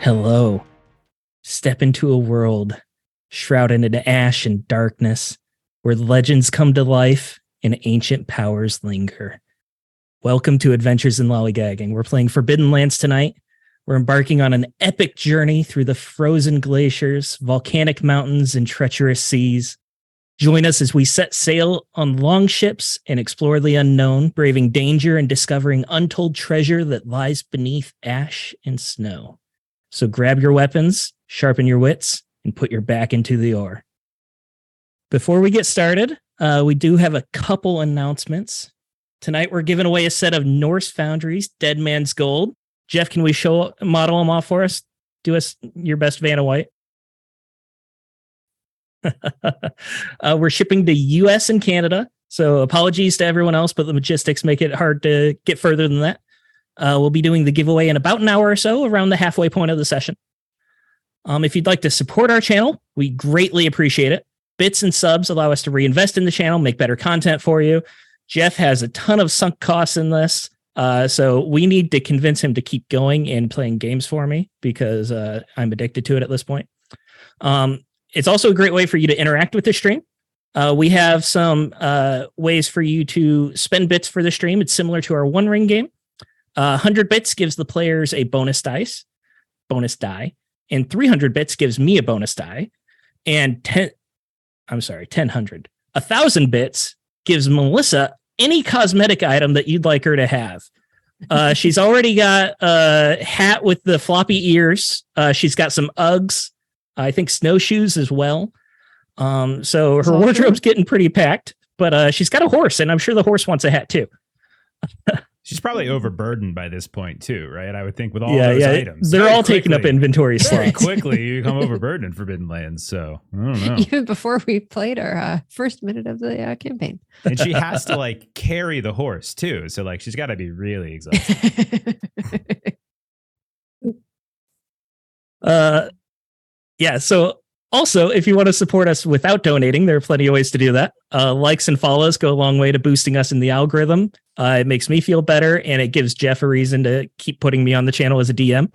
Hello. Step into a world shrouded in ash and darkness, where legends come to life and ancient powers linger. Welcome to Adventures in Lollygagging. We're playing Forbidden Lands tonight. We're embarking on an epic journey through the frozen glaciers, volcanic mountains, and treacherous seas. Join us as we set sail on long ships and explore the unknown, braving danger and discovering untold treasure that lies beneath ash and snow. So grab your weapons, sharpen your wits, and put your back into the oar. Before we get started, we do have a couple announcements. Tonight, we're giving away a set of Norse Foundries, Dead Man's Gold. Jeff, can we model them off for us? Do us your best Vanna White. We're shipping to US and Canada, so apologies to everyone else, but the logistics make it hard to get further than that. We'll be doing the giveaway in about an hour or so, around the halfway point of the session. If you'd like to support our channel, we greatly appreciate it. Bits and subs allow us to reinvest in the channel, make better content for you. Jeff has a ton of sunk costs in this, so we need to convince him to keep going and playing games for me, because I'm addicted to it at this point. It's also a great way for you to interact with the stream. We have some ways for you to spend bits for the stream. It's similar to our One Ring game. 100 bits gives the players a bonus die, and 300 bits gives me a bonus die, and 1,000 bits gives Melissa any cosmetic item that you'd like her to have. She's already got a hat with the floppy ears. She's got some Uggs, I think snowshoes as well. So her wardrobe's getting pretty packed, but she's got a horse, and I'm sure the horse wants a hat too. She's probably overburdened by this point too, right? I would think with all those items. They're all taking up inventory slots. Very quickly, you become overburdened in Forbidden Lands. So I don't know. Even before we played our first minute of the campaign. And she has to like carry the horse too. So like she's got to be really exhausted. So also, if you want to support us without donating, there are plenty of ways to do that. Likes and follows go a long way to boosting us in the algorithm. It makes me feel better, and it gives Jeff a reason to keep putting me on the channel as a DM.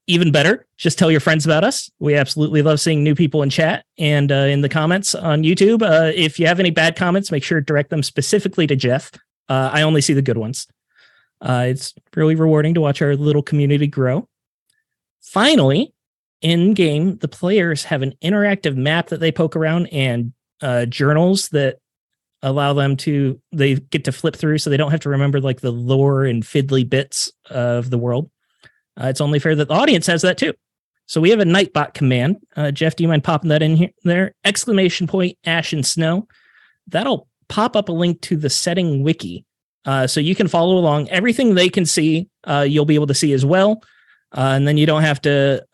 Even better, just tell your friends about us. We absolutely love seeing new people in chat and in the comments on YouTube. If you have any bad comments, make sure to direct them specifically to Jeff. I only see the good ones. It's really rewarding to watch our little community grow. Finally, in game, the players have an interactive map that they poke around, and journals that allow them to, they get to flip through, so they don't have to remember like the lore and fiddly bits of the world. It's only fair that the audience has that too. So we have a Nightbot command. Jeff, do you mind popping that in here? There, ! Ash and Snow. That'll pop up a link to the setting wiki, so you can follow along. Everything they can see, you'll be able to see as well. And then you don't have to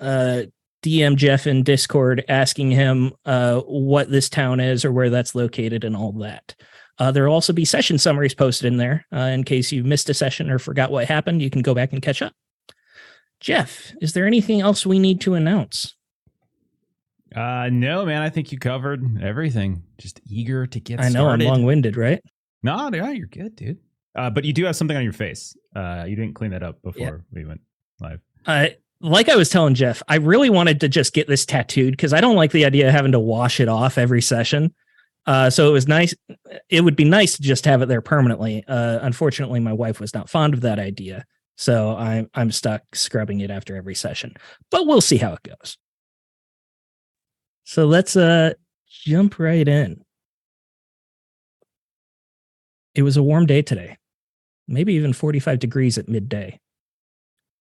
DM Jeff in Discord asking him what this town is or where that's located and all that. There'll also be session summaries posted in there in case you missed a session or forgot what happened. You can go back and catch up. Jeff, is there anything else we need to announce? No, man. I think you covered everything. Just eager to get started. I know, I'm long-winded, right? No, you're good, dude. But you do have something on your face. You didn't clean that up before we went live. Like I was telling Jeff, I really wanted to just get this tattooed because I don't like the idea of having to wash it off every session. So it was nice. It would be nice to just have it there permanently. Unfortunately, my wife was not fond of that idea. So I'm stuck scrubbing it after every session, but we'll see how it goes. So let's jump right in. It was a warm day today, maybe even 45 degrees at midday.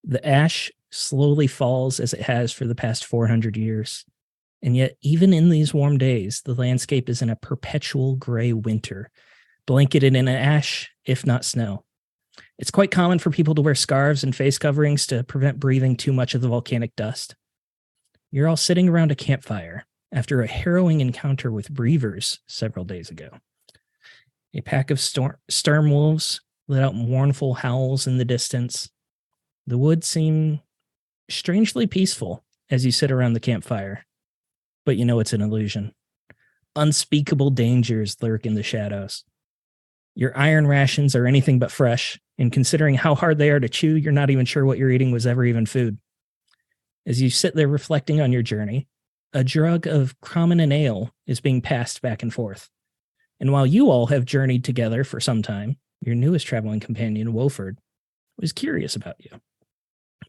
The ash slowly falls as it has for the past 400 years. And yet, even in these warm days, the landscape is in a perpetual gray winter, blanketed in ash, if not snow. It's quite common for people to wear scarves and face coverings to prevent breathing too much of the volcanic dust. You're all sitting around a campfire after a harrowing encounter with Breevers several days ago. A pack of stern wolves let out mournful howls in the distance. The woods seem strangely peaceful as you sit around the campfire, but you know it's an illusion. Unspeakable dangers lurk in the shadows. Your iron rations are anything but fresh, and considering how hard they are to chew, you're not even sure what you're eating was ever even food. As you sit there reflecting on your journey, a jug of crummin and ale is being passed back and forth. And while you all have journeyed together for some time, your newest traveling companion, Wolford, was curious about you.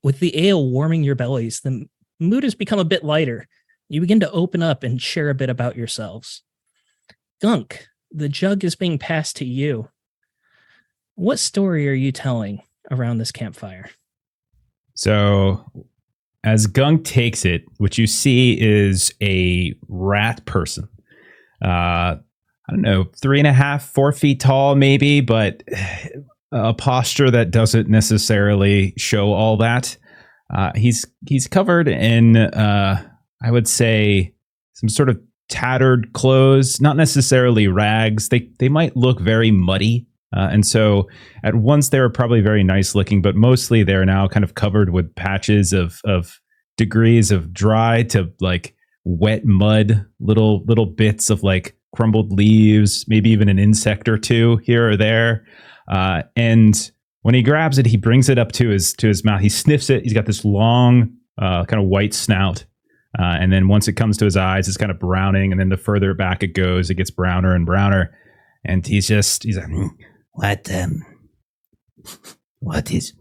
With the ale warming your bellies, the mood has become a bit lighter. You begin to open up and share a bit about yourselves. Gunk, the jug is being passed to you. What story are you telling around this campfire? So, as Gunk takes it, what you see is a rat person. I don't know, 3.5, 4 feet tall, maybe, but a posture that doesn't necessarily show all that. He's covered in, I would say, some sort of tattered clothes, not necessarily rags. They might look very muddy. And so at once they were probably very nice looking, but mostly they're now kind of covered with patches of degrees of dry to like wet mud, little bits of like crumbled leaves, maybe even an insect or two here or there. And when he grabs it, he brings it up to his mouth. He sniffs it. He's got this long kind of white snout. And then once it comes to his eyes, it's kind of browning. And then the further back it goes, it gets browner and browner. And he's like, what is?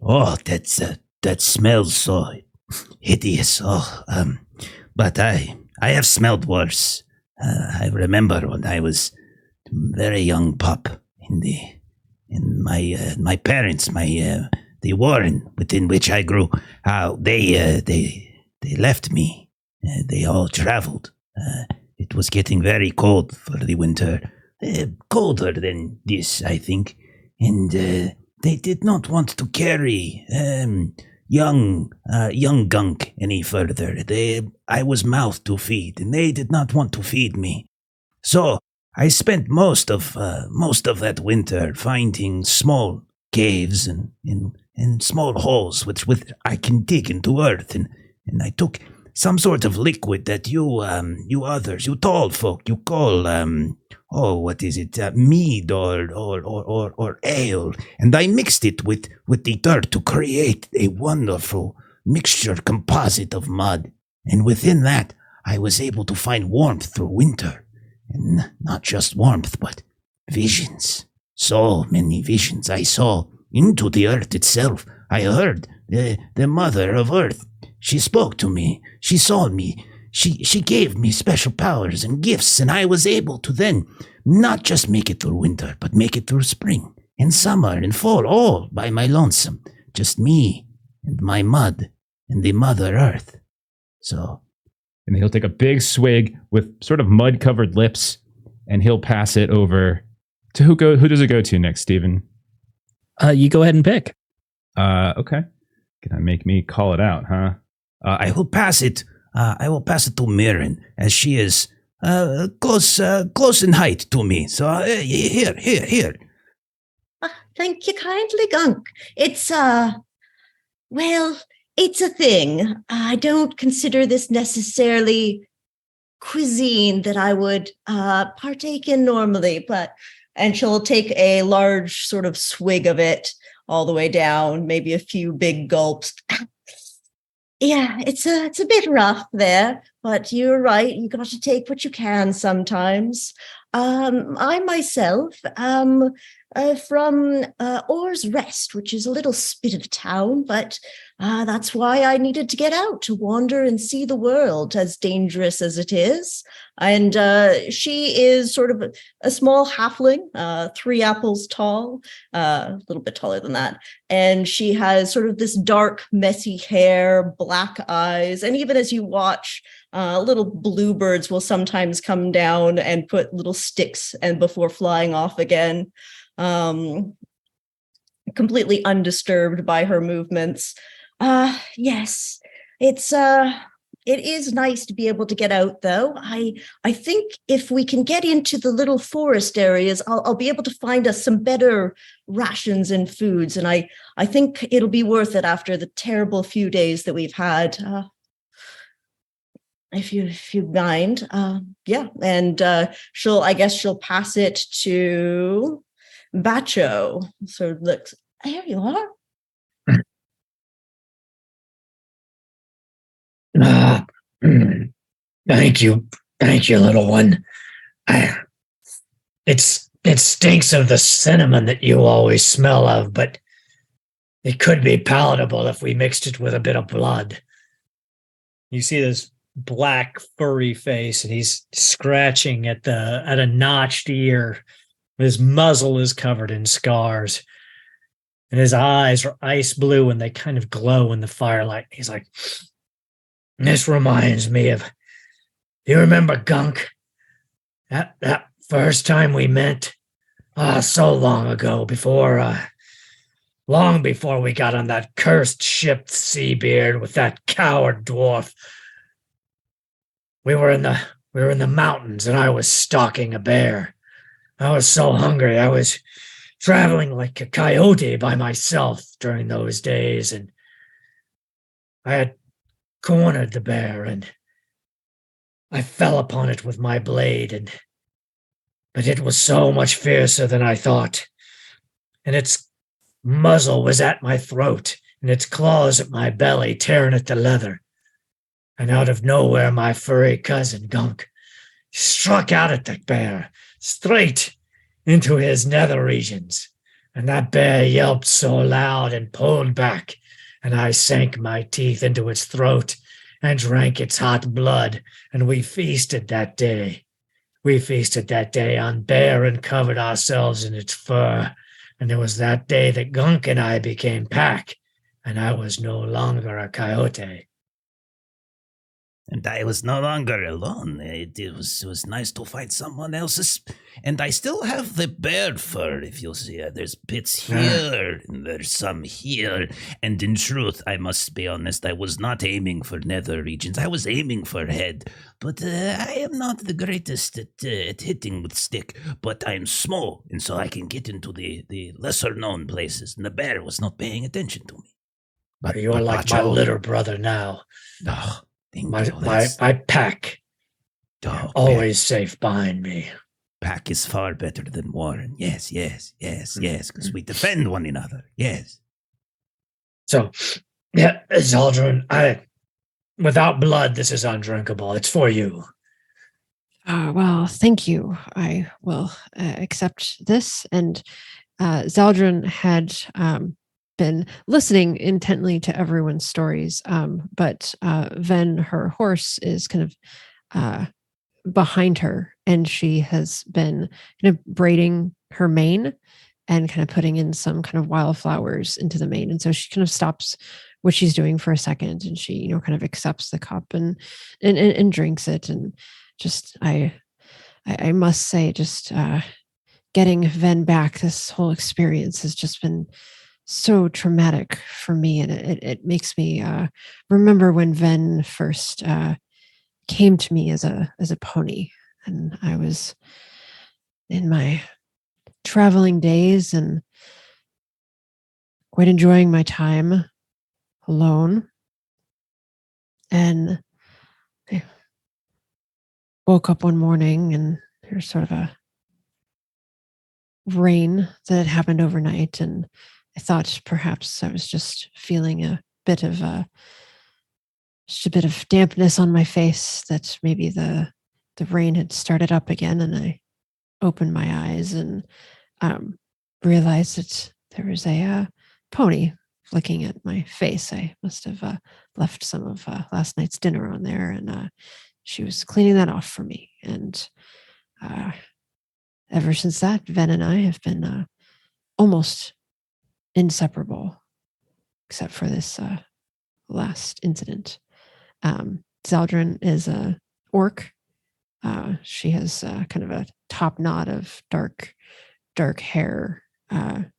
Oh, that smells so hideous. Oh, but I have smelled worse. I remember when I was a very young pup in my parents, the warren within which I grew. How they left me. They all traveled. It was getting very cold for the winter. Colder than this, I think, and they did not want to carry young Gunk any further. I was mouth to feed, and they did not want to feed me. So I spent most of that winter finding small caves and small holes which I can dig into earth, and I took some sort of liquid that you others, you tall folk, you call what is it? Mead or ale, and I mixed it with the dirt to create a wonderful mixture composite of mud. And within that, I was able to find warmth through winter, and not just warmth, but visions. So many visions I saw into the earth itself. I heard the mother of earth. She spoke to me. She saw me. She gave me special powers and gifts, and I was able to then not just make it through winter, but make it through spring and summer and fall, all by my lonesome. Just me and my mud and the Mother Earth. So. And he'll take a big swig with sort of mud-covered lips, and he'll pass it over to who does it go to next, Stephen? You go ahead and pick. Okay. Gonna make me call it out, huh? I will pass it. I will pass it to Mirren, as she is close in height to me. So here. Thank you kindly, Gunk. It's it's a thing. I don't consider this necessarily cuisine that I would partake in normally, and she'll take a large sort of swig of it all the way down, maybe a few big gulps. Yeah, it's a bit rough there, but you're right. You got to take what you can sometimes. I myself am from Orr's Rest, which is a little spit of a town, but that's why I needed to get out to wander and see the world, as dangerous as it is. And she is sort of a small halfling, 3 apples tall, a little bit taller than that. And she has sort of this dark, messy hair, black eyes. And even as you watch, little bluebirds will sometimes come down and put little sticks and before flying off again, completely undisturbed by her movements. Yes, it is nice to be able to get out, though. I think if we can get into the little forest areas, I'll be able to find us some better rations and foods, and I think it'll be worth it after the terrible few days that we've had. If you mind, yeah, and she'll pass it to Bacho. So looks, there you are. Ah, thank you. Thank you, little one. It stinks of the cinnamon that you always smell of, but it could be palatable if we mixed it with a bit of blood. You see this black furry face, and he's scratching at a notched ear. His muzzle is covered in scars, and his eyes are ice blue, and they kind of glow in the firelight. He's like, This reminds me of, you remember Gunk? That first time we met? So long ago, long before we got on that cursed ship Seabeard with that coward dwarf. We were in the mountains, and I was stalking a bear. I was so hungry. I was traveling like a coyote by myself during those days, and I had cornered the bear, and I fell upon it with my blade, but it was so much fiercer than I thought, and its muzzle was at my throat, and its claws at my belly, tearing at the leather. And out of nowhere, my furry cousin, Gunk, struck out at the bear, straight into his nether regions. And that bear yelped so loud and pulled back, and I sank my teeth into its throat and drank its hot blood, and we feasted that day. We feasted that day on bear and covered ourselves in its fur. And it was that day that Gunk and I became pack, and I was no longer a coyote. And I was no longer alone. It was nice to find someone else's. And I still have the bear fur, if you'll see. There's bits here, and there's some here. And in truth, I must be honest, I was not aiming for nether regions. I was aiming for head. But I am not the greatest at hitting with stick. But I'm small, and so I can get into the lesser-known places. And the bear was not paying attention to me. But you're like my little brother now. Oh. My pack always safe behind me. Pack is far better than Warren. Yes, because we defend one another. Yes. So, yeah, Zaldrun, without blood, this is undrinkable. It's for you. Well, thank you. I will accept this. And Zaldrun had been listening intently to everyone's stories, but Ven, her horse, is kind of behind her, and she has been kind of braiding her mane and kind of putting in some kind of wildflowers into the mane. And so she kind of stops what she's doing for a second, and she, kind of accepts the cup and drinks it. And just I must say, just getting Ven back, this whole experience has just been so traumatic for me, and it makes me remember when Ven first came to me as a pony, and I was in my traveling days and quite enjoying my time alone, and I woke up one morning and there's sort of a rain that had happened overnight, and I thought perhaps I was just feeling a bit of dampness on my face, that maybe the rain had started up again. And I opened my eyes and realized that there was a pony looking at my face. I must have left some of last night's dinner on there, and she was cleaning that off for me. And ever since that, Ven and I have been almost inseparable, except for this last incident. Zaldrun is a orc. She has kind of a top knot of dark hair that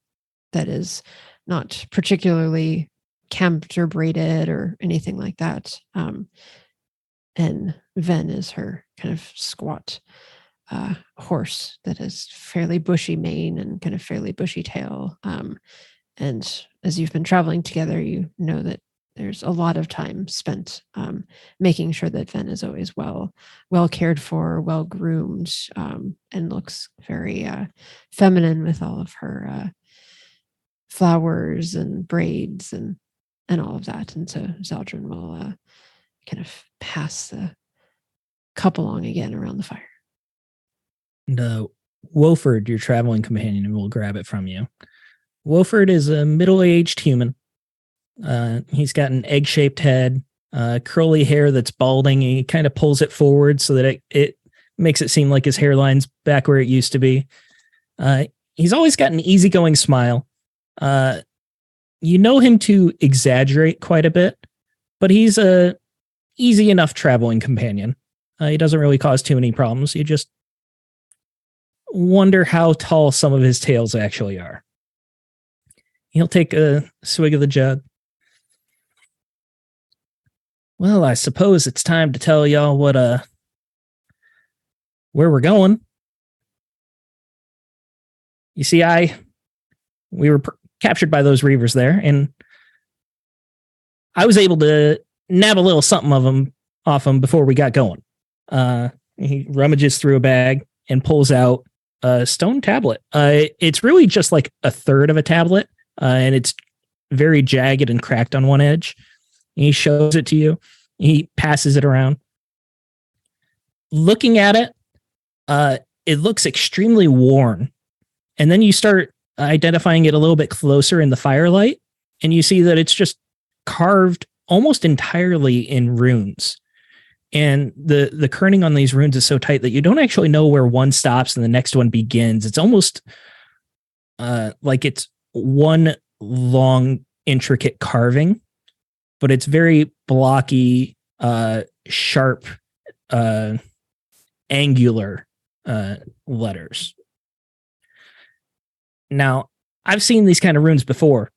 is not particularly kempt or braided or anything like that. And Ven is her kind of squat horse that has fairly bushy mane and kind of fairly bushy tail. And as you've been traveling together, you know that there's a lot of time spent making sure that Ven is always well cared for, well groomed, and looks very feminine with all of her flowers and braids and all of that. And so Zaldrun will kind of pass the cup along again around the fire. And Wolford, your traveling companion, will grab it from you. Wolford is a middle-aged human. He's got an egg-shaped head, curly hair that's balding. He kind of pulls it forward so that it makes it seem like his hairline's back where it used to be. He's always got an easygoing smile. You know him to exaggerate quite a bit, but he's a easy enough traveling companion. He doesn't really cause too many problems. You just wonder how tall some of his tales actually are. He'll take a swig of the jug. Well, I suppose it's time to tell y'all where we're going. You see, we were captured by those reavers there, and I was able to nab a little something off them before we got going. He rummages through a bag and pulls out a stone tablet. It's really just like a third of a tablet, and it's very jagged and cracked on one edge. And he shows it to you. He passes it around. Looking at it, it looks extremely worn. And then you start identifying it a little bit closer in the firelight, and you see that it's just carved almost entirely in runes. And the kerning on these runes is so tight that you don't actually know where one stops and the next one begins. It's almost like it's one long, intricate carving, but it's very blocky, sharp, angular letters. Now, I've seen these kind of runes before.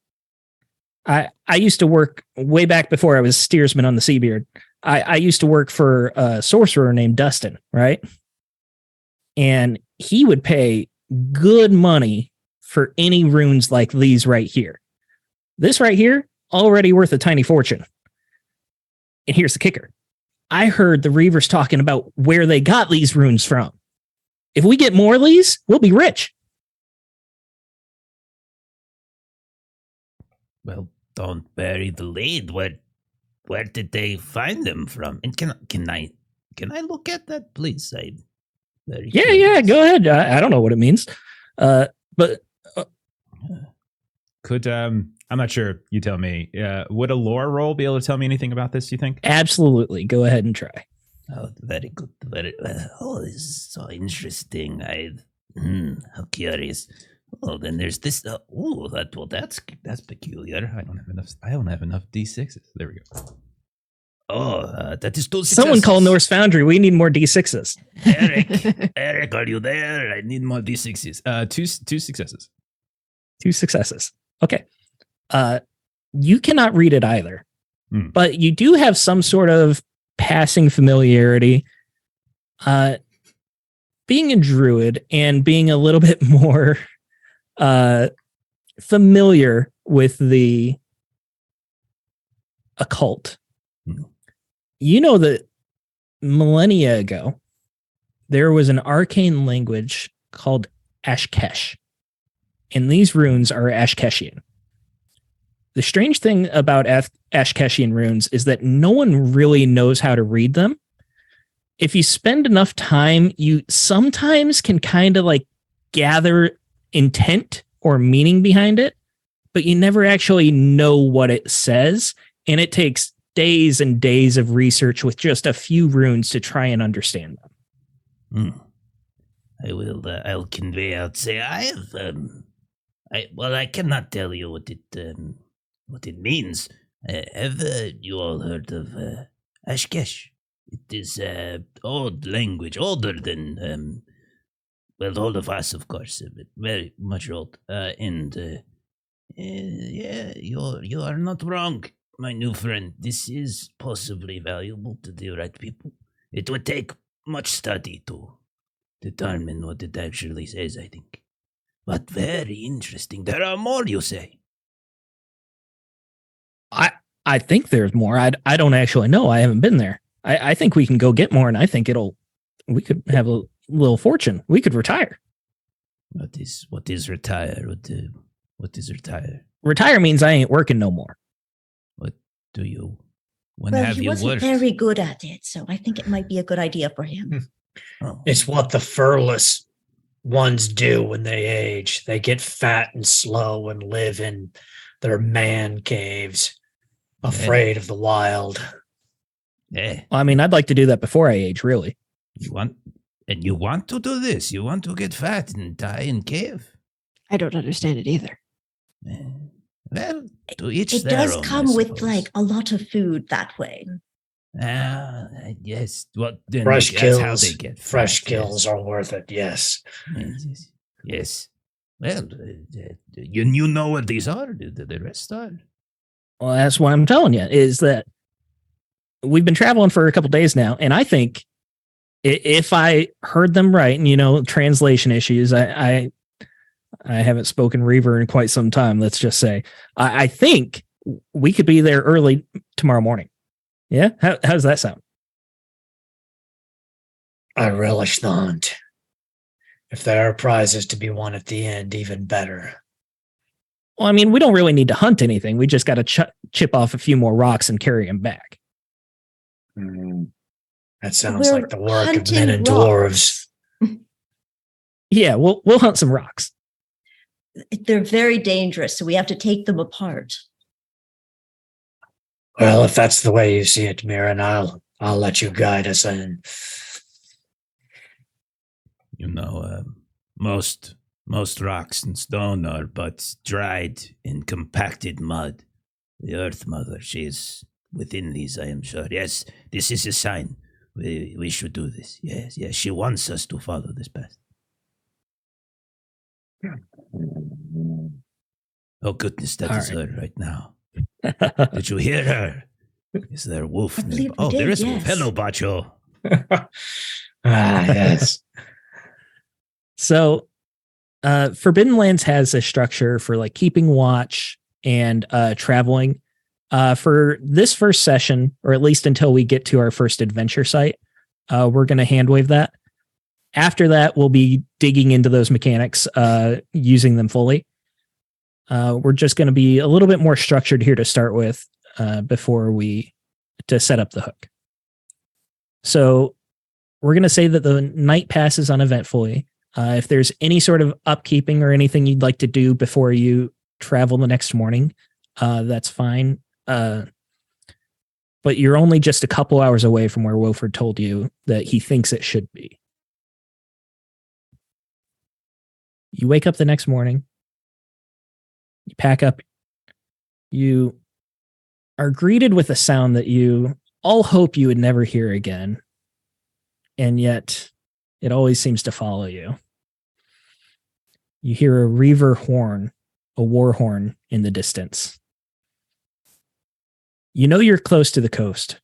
I used to work way back before I was steersman on the Seabeard. I used to work for a sorcerer named Dustin, right? And he would pay good money for any runes like these right here. This right here, already worth a tiny fortune. And here's the kicker. I heard the Reavers talking about where they got these runes from. If we get more of these, we'll be rich. Well, don't bury the lead. Where did they find them from? And can I look at that, please? I'm very Yeah, go ahead. I don't know what it means, but could I'm not sure. You tell me. Would a lore roll be able to tell me anything about this? You think? Absolutely. Go ahead and try. Oh, very good. Very oh, this is so interesting. How curious. Oh, then there's this. That's peculiar. I don't have enough D6s. There we go. Oh, that is 2 successes. Someone call Norse Foundry. We need more D6s. Eric, are you there? I need more D6s. Two successes. 2 successes. Okay. You cannot read it either, but you do have some sort of passing familiarity. Being a druid and being a little bit more familiar with the occult. You know that millennia ago, there was an arcane language called Ashkesh, and these runes are Ashkeshian. The strange thing about Ashkeshian runes is that no one really knows how to read them. If you spend enough time, you sometimes can kind of like gather intent or meaning behind it, but you never actually know what it says. And it takes days and days of research with just a few runes to try and understand them. I'll convey. I'll say I have. I cannot tell you what it means. Have you all heard of Ashkesh? It is old language, older than all of us, of course, but very much old. Yeah, you are not wrong, my new friend. This is possibly valuable to the right people. It would take much study to determine what it actually says, I think. But very interesting. There are more, you say? I think there's more. I don't actually know. I haven't been there. I think we can go get more, and I think we could have a little fortune. We could retire. What is retire? What is retire? Retire means I ain't working no more. What do you When Well, have he you wasn't worked? very good at it, so I think it might be a good idea for him. Oh, It's what the furless ones do when they age. They get fat and slow and live in their man caves, afraid of the wild. yeah. Well, I mean, I'd like to do that before I age, really. You want to do this? You want to get fat and die in cave? I don't understand it either. Eh, Well, to each It their does own, I come with suppose. like a lot of food that way. Yes. Well, then Fresh that's how kills. they get fat, Fresh yes. kills are worth it, yes. Yes. Yes. Well, you know what these are. The rest are. Well, that's what I'm telling you is that we've been traveling for a couple days now, and I think if I heard them right, and translation issues, I haven't spoken Reaver in quite some time. Let's just say I think we could be there early tomorrow morning. Yeah, how does that sound? I relish the hunt. If there are prizes to be won at the end, even better. Well, I mean, we don't really need to hunt anything. We just got to chip off a few more rocks and carry them back. That sounds We're like the work of hunting men and rocks. dwarves. Yeah, we'll hunt some rocks. They're very dangerous, so we have to take them apart. Well, if that's the way you see it, Mirren, I'll let you guide us in. Most rocks and stone are but dried and compacted mud. The Earth Mother, she is within these, I am sure. Yes, this is a sign. We should do this. Yes, she wants us to follow this path. Oh goodness, that All is right. her right now. Did you hear her? Is there a wolf? I believe we Oh, there did, is a wolf. yes. Hello, Bacho. Yes. So, Forbidden Lands has a structure for like keeping watch and traveling. For this first session, or at least until we get to our first adventure site, we're going to handwave that. After that, we'll be digging into those mechanics, using them fully. We're just going to be a little bit more structured here to start with, before to set up the hook. So we're going to say that the night passes uneventfully. If there's any sort of upkeeping or anything you'd like to do before you travel the next morning, that's fine. But you're only just a couple hours away from where Wilford told you that he thinks it should be. You wake up the next morning. You pack up. You are greeted with a sound that you all hope you would never hear again. And yet, it always seems to follow you. You hear a reaver horn, a war horn in the distance. You know you're close to the coast.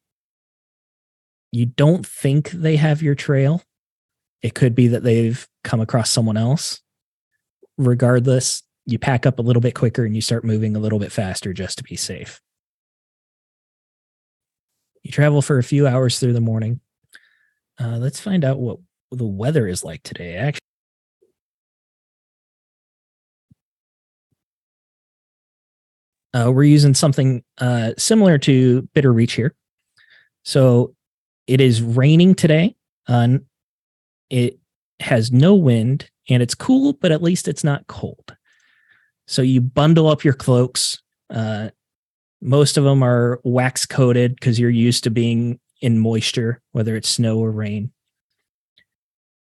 You don't think they have your trail. It could be that they've come across someone else. Regardless, you pack up a little bit quicker and you start moving a little bit faster just to be safe. You travel for a few hours through the morning. Let's find out what the weather is like today, actually. We're using something similar to Bitter Reach here. So it is raining today. It has no wind and it's cool, but at least it's not cold. So you bundle up your cloaks. Most of them are wax coated because you're used to being in moisture, whether it's snow or rain.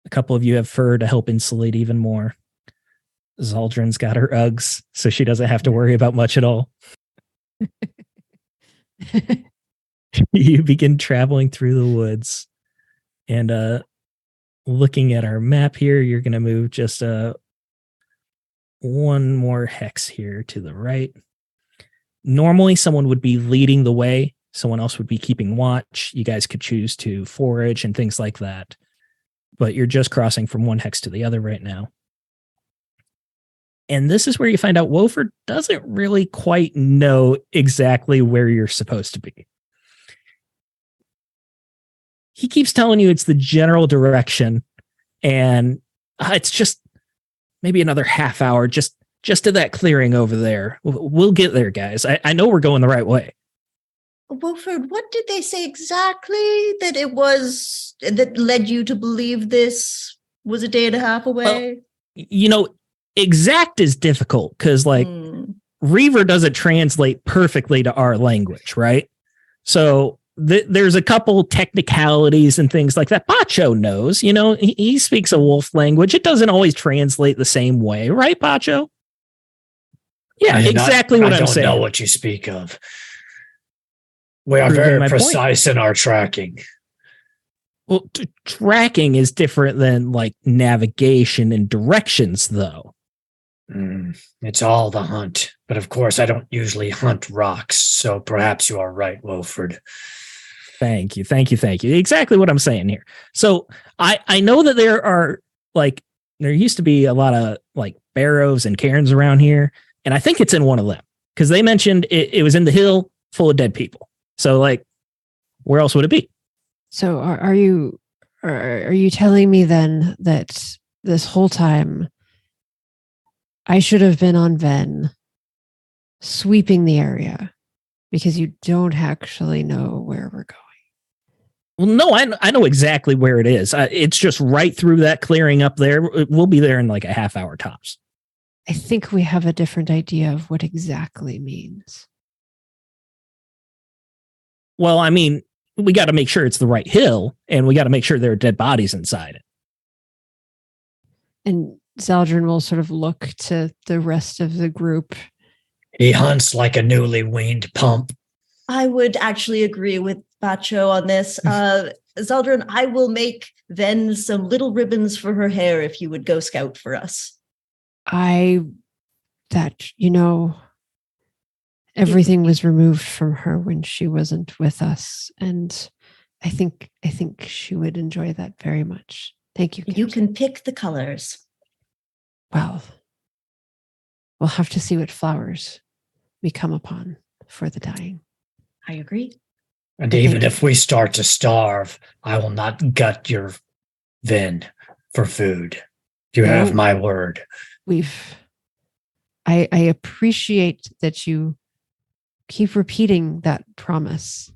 A couple of you have fur to help insulate even more. Zaldrin's got her Uggs, so she doesn't have to worry about much at all. You begin traveling through the woods. And looking at our map here, you're going to move just one more hex here to the right. Normally, someone would be leading the way. Someone else would be keeping watch. You guys could choose to forage and things like that. But you're just crossing from one hex to the other right now. And this is where you find out Wolford doesn't really quite know exactly where you're supposed to be. He keeps telling you it's the general direction, and it's just maybe another half hour just to that clearing over there. We'll get there, guys. I know we're going the right way. Wolford, what did they say exactly that it was that led you to believe this was a day and a half away? Exact is difficult because Reaver doesn't translate perfectly to our language, right? So there's a couple technicalities and things like that. Bacho knows, he speaks a wolf language. It doesn't always translate the same way, right, Bacho? Yeah, exactly what I'm saying. I don't know what you speak of. We are Proving very my precise in our tracking. Well, tracking is different than like navigation and directions, though. It's all the hunt. But of course, I don't usually hunt rocks. So perhaps you are right, Wolford. Thank you. Exactly what I'm saying here. So I know that there used to be a lot of like barrows and cairns around here. And I think it's in one of them because they mentioned it was in the hill full of dead people. So like, where else would it be? So are you telling me then that this whole time I should have been on Ven sweeping the area because you don't actually know where we're going? Well, no, I know exactly where it is. It's just right through that clearing up there. We'll be there in like a half hour tops. I think we have a different idea of what exactly means. Well, I mean, we got to make sure it's the right hill, and we got to make sure there are dead bodies inside it. And Zaldrin will sort of look to the rest of the group. He hunts like a newly weaned pump. I would actually agree with Bacho on this. Zaldrin, I will make Ven some little ribbons for her hair if you would go scout for us. Everything was removed from her when she wasn't with us, and I think she would enjoy that very much. Thank you. You can pick the colors. Well, we'll have to see what flowers we come upon for the dyeing. I agree. And even if we start to starve, I will not gut your Ven for food. You have my word. I appreciate that you keep repeating that promise.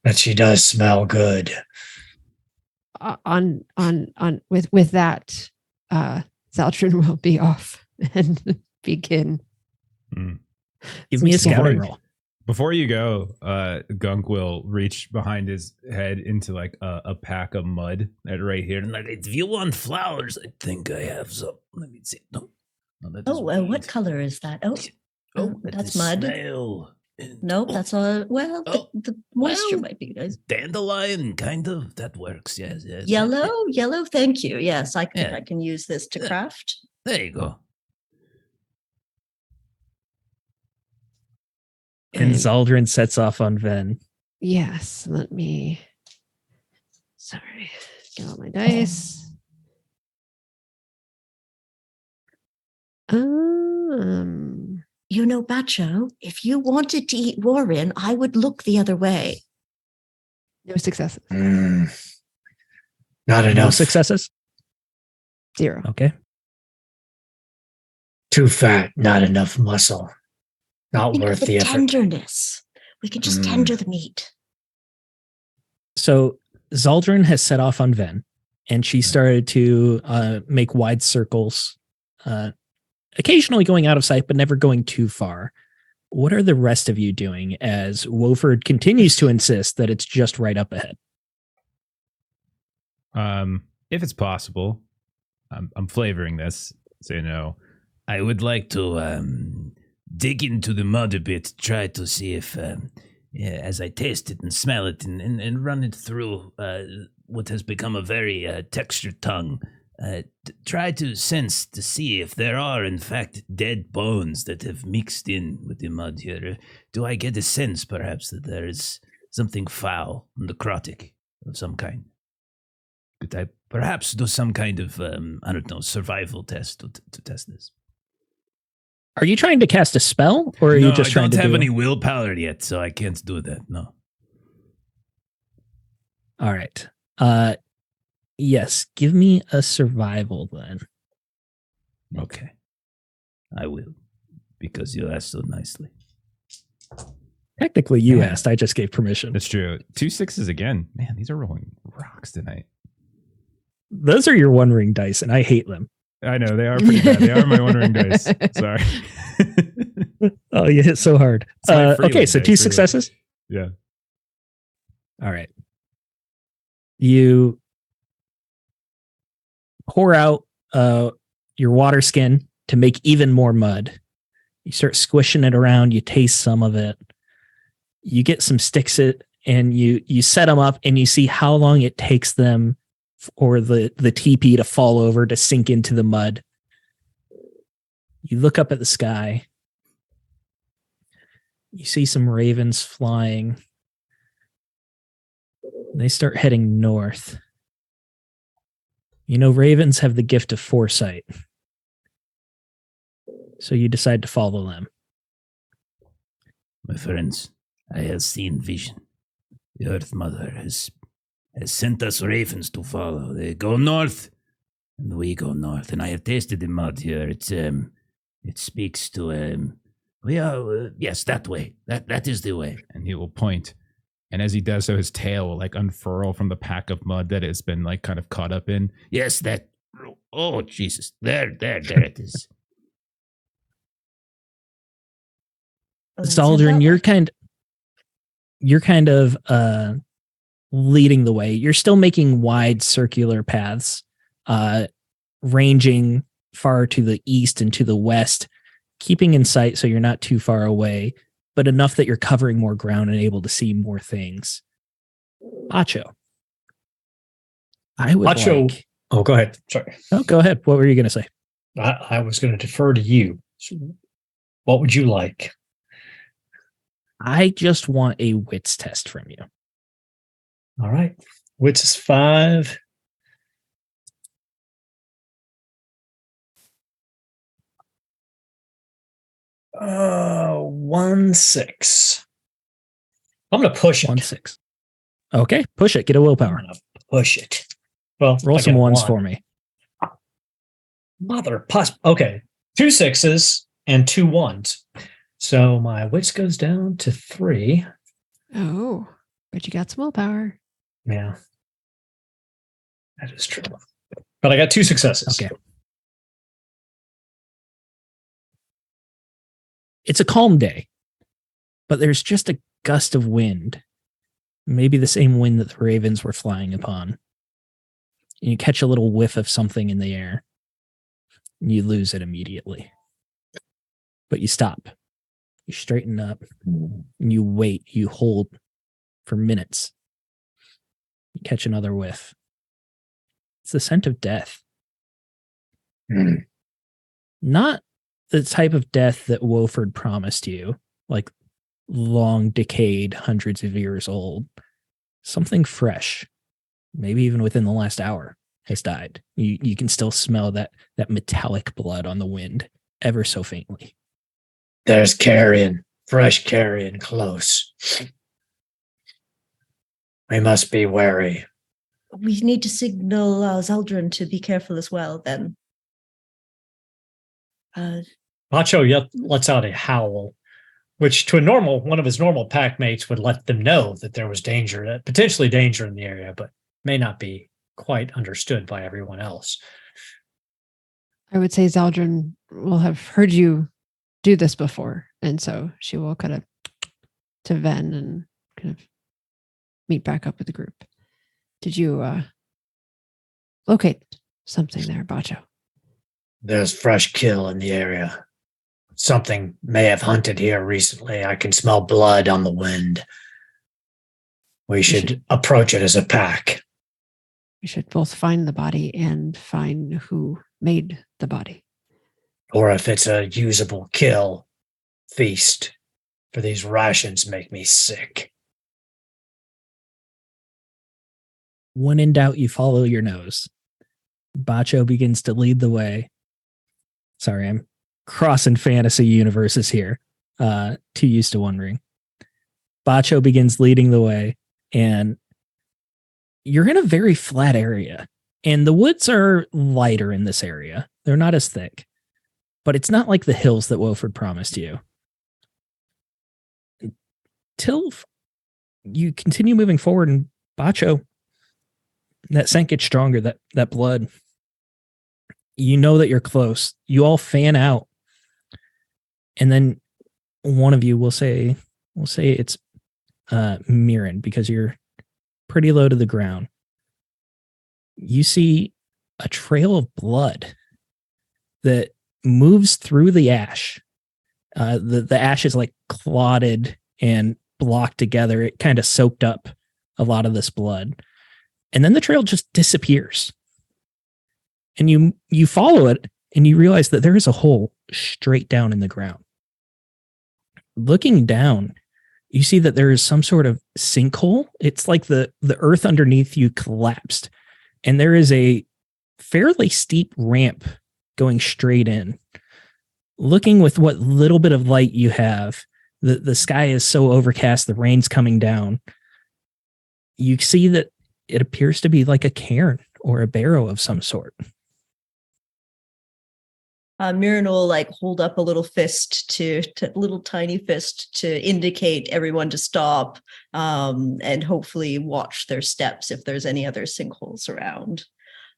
But she does smell good. With that, Zaldrin will be off and begin. Give me a scouting roll. Before you go, Gunk will reach behind his head into like a pack of mud right here. And like, if you want flowers, I think I have some. Let me see. No, what color is that? That's mud. Smell. Nope, that's the moisture might be good. Dandelion, kind of. That works. Yes. Yellow. Thank you. Yes, I can use this to craft. There you go. And Zaldrin sets off on Ven. Yes, sorry, get all my dice. Bacho, if you wanted to eat Warren, I would look the other way. No successes. Not enough. No successes? 0. Okay. Too fat, not enough muscle. Not worth the effort. Tenderness. We can just tender the meat. So Zaldrin has set off on Ven, and she started to make wide circles, occasionally going out of sight, but never going too far. What are the rest of you doing as Wolford continues to insist that it's just right up ahead? If it's possible, I'm flavoring this, so I would like to dig into the mud a bit, try to see if, as I taste it and smell it and run it through what has become a very textured tongue, try to sense to see if there are, in fact, dead bones that have mixed in with the mud here. Do I get a sense, perhaps, that there is something foul, necrotic of some kind? Could I perhaps do some kind of, survival test to test this? Are you trying to cast a spell, or are you just trying to I don't have any willpower yet, so I can't do that, no. All right. Yes, give me a survival then. Okay. I will, because you asked so nicely. Technically, you Yeah. asked. I just gave permission. That's true. 2 6s again. Man, these are rolling rocks tonight. Those are your One Ring dice, and I hate them. I know they are pretty bad. They are my One Ring dice. Sorry. Oh, you hit so hard. It's my free Okay, win so dice, 2 really. successes. Yeah. All right. You pour out your water skin to make even more mud. You start squishing it around. You taste some of it. You get some sticks and you set them up, and you see how long it takes them for the teepee to fall over, to sink into the mud. You look up at the sky. You see some ravens flying. They start heading north. You know, ravens have the gift of foresight. So you decide to follow them. My friends, I have seen vision. The Earth Mother has sent us ravens to follow. They go north, and we go north. And I have tasted the mud here. It speaks to we are yes, that way. That is the way. And he will point. And as he does so, his tail will like unfurl from the pack of mud that it's been like kind of caught up in. Yes, that. Oh Jesus! There it is. Zaldrin, you're kind of leading the way. You're still making wide circular paths, ranging far to the east and to the west, keeping in sight so you're not too far away, but enough that you're covering more ground and able to see more things. Acho. I would Acho. like... Oh, go ahead. Sorry. Oh, go ahead. What were you going to say? I was going to defer to you. So what would you like? I just want a wits test from you. All right. Wits is 5. One 6. I'm going to push it. 1-6. Okay, push it. Get a I'm willpower. going to push it. Well, Roll I some get ones one. for me. Okay. 2 6s and 2 1s. So my wits goes down to 3. Oh, but you got some willpower. Yeah. That is true. But I got 2 successes. Okay. It's a calm day, but there's just a gust of wind. Maybe the same wind that the ravens were flying upon. And you catch a little whiff of something in the air. And you lose it immediately. But you stop. You straighten up. And you wait. You hold for minutes. You catch another whiff. It's the scent of death. Not the type of death that Wofford promised you, like long decayed, hundreds of years old. Something fresh, maybe even within the last hour, has died. You can still smell that metallic blood on the wind, ever so faintly. There's carrion, fresh carrion close. We must be wary. We need to signal Zaldrin to be careful as well, then. Macho lets out a howl, which to one of his normal pack mates would let them know that there was danger, potentially danger in the area, but may not be quite understood by everyone else. I would say Zaldrin will have heard you do this before, and so she will kind of to Ven and kind of meet back up with the group. Did you locate something there, Bacho? There's fresh kill in the area. Something may have hunted here recently. I can smell blood on the wind. We should approach it as a pack. We should both find the body and find who made the body. Or if it's a usable kill, feast. For these rations make me sick. When in doubt, you follow your nose. Bacho begins to lead the way. Sorry, I'm crossing fantasy universes here. Too used to wondering. Bacho begins leading the way, and you're in a very flat area. And the woods are lighter in this area. They're not as thick. But it's not like the hills that Wofford promised you. till you continue moving forward, and Bacho, that scent gets stronger, that blood. You know that you're close. You all fan out. And then one of you will say it's Mirren, because you're pretty low to the ground. You see a trail of blood that moves through the ash. The ash is like clotted and blocked together. It kind of soaked up a lot of this blood. And then the trail just disappears. And you follow it, and you realize that there is a hole straight down in the ground. Looking down, you see that there is some sort of sinkhole. It's like the earth underneath you collapsed. And there is a fairly steep ramp going straight in. Looking with what little bit of light you have, the sky is so overcast, the rain's coming down. You see that it appears to be like a cairn or a barrow of some sort. Mirren will like hold up a little fist to little tiny fist to indicate everyone to stop, and hopefully watch their steps if there's any other sinkholes around.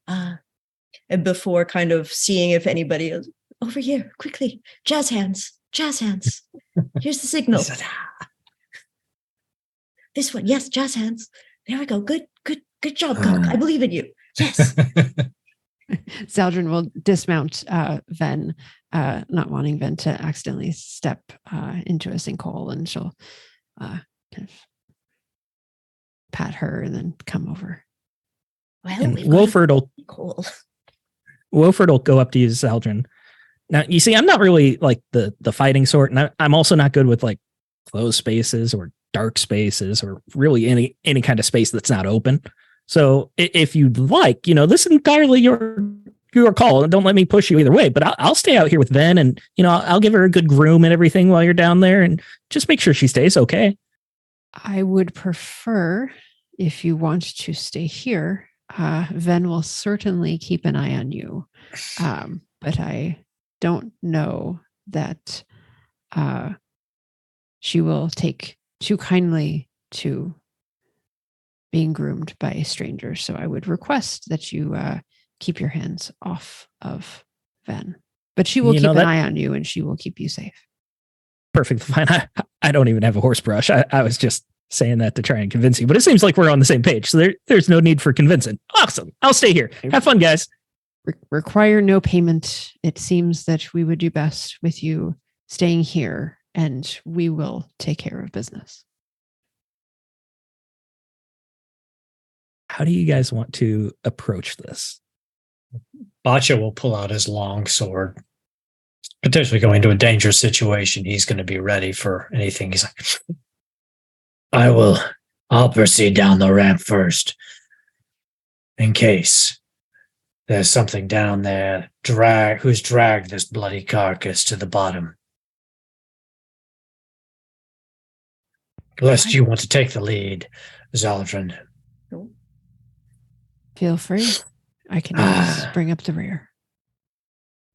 And before kind of seeing if anybody is over here, quickly, jazz hands. Here's the signal. This one, yes, jazz hands. There we go. Good job, Gunk. I believe in you. Yes. Zaldrun will dismount Ven, not wanting Ven to accidentally step into a sinkhole, and she'll kind of pat her and then come over. Well, And Wolford will go up to you, Zaldrun. Now, you see, I'm not really like the fighting sort, and I'm also not good with like closed spaces or dark spaces or really any kind of space that's not open. So if you'd like, this is entirely your call, and don't let me push you either way, but I'll stay out here with Ven, and, I'll give her a good groom and everything while you're down there, and just make sure she stays okay. I would prefer, if you want to stay here, Ven will certainly keep an eye on you. But I don't know that she will take too kindly to being groomed by a stranger. So I would request that you keep your hands off of Ven. But she will keep an eye on you, and she will keep you safe. Perfectly fine. I don't even have a horse brush. I was just saying that to try and convince you, but it seems like we're on the same page. So there's no need for convincing. Awesome. I'll stay here. Have fun, guys. Require no payment. It seems that we would do best with you staying here, and we will take care of business. How do you guys want to approach this? Bacha will pull out his long sword. Potentially going into a dangerous situation. He's going to be ready for anything. He's like, I'll proceed down the ramp first, in case there's something down there who's dragged this bloody carcass to the bottom. Lest you want to take the lead, Zaldrun. Feel free. I can always bring up the rear.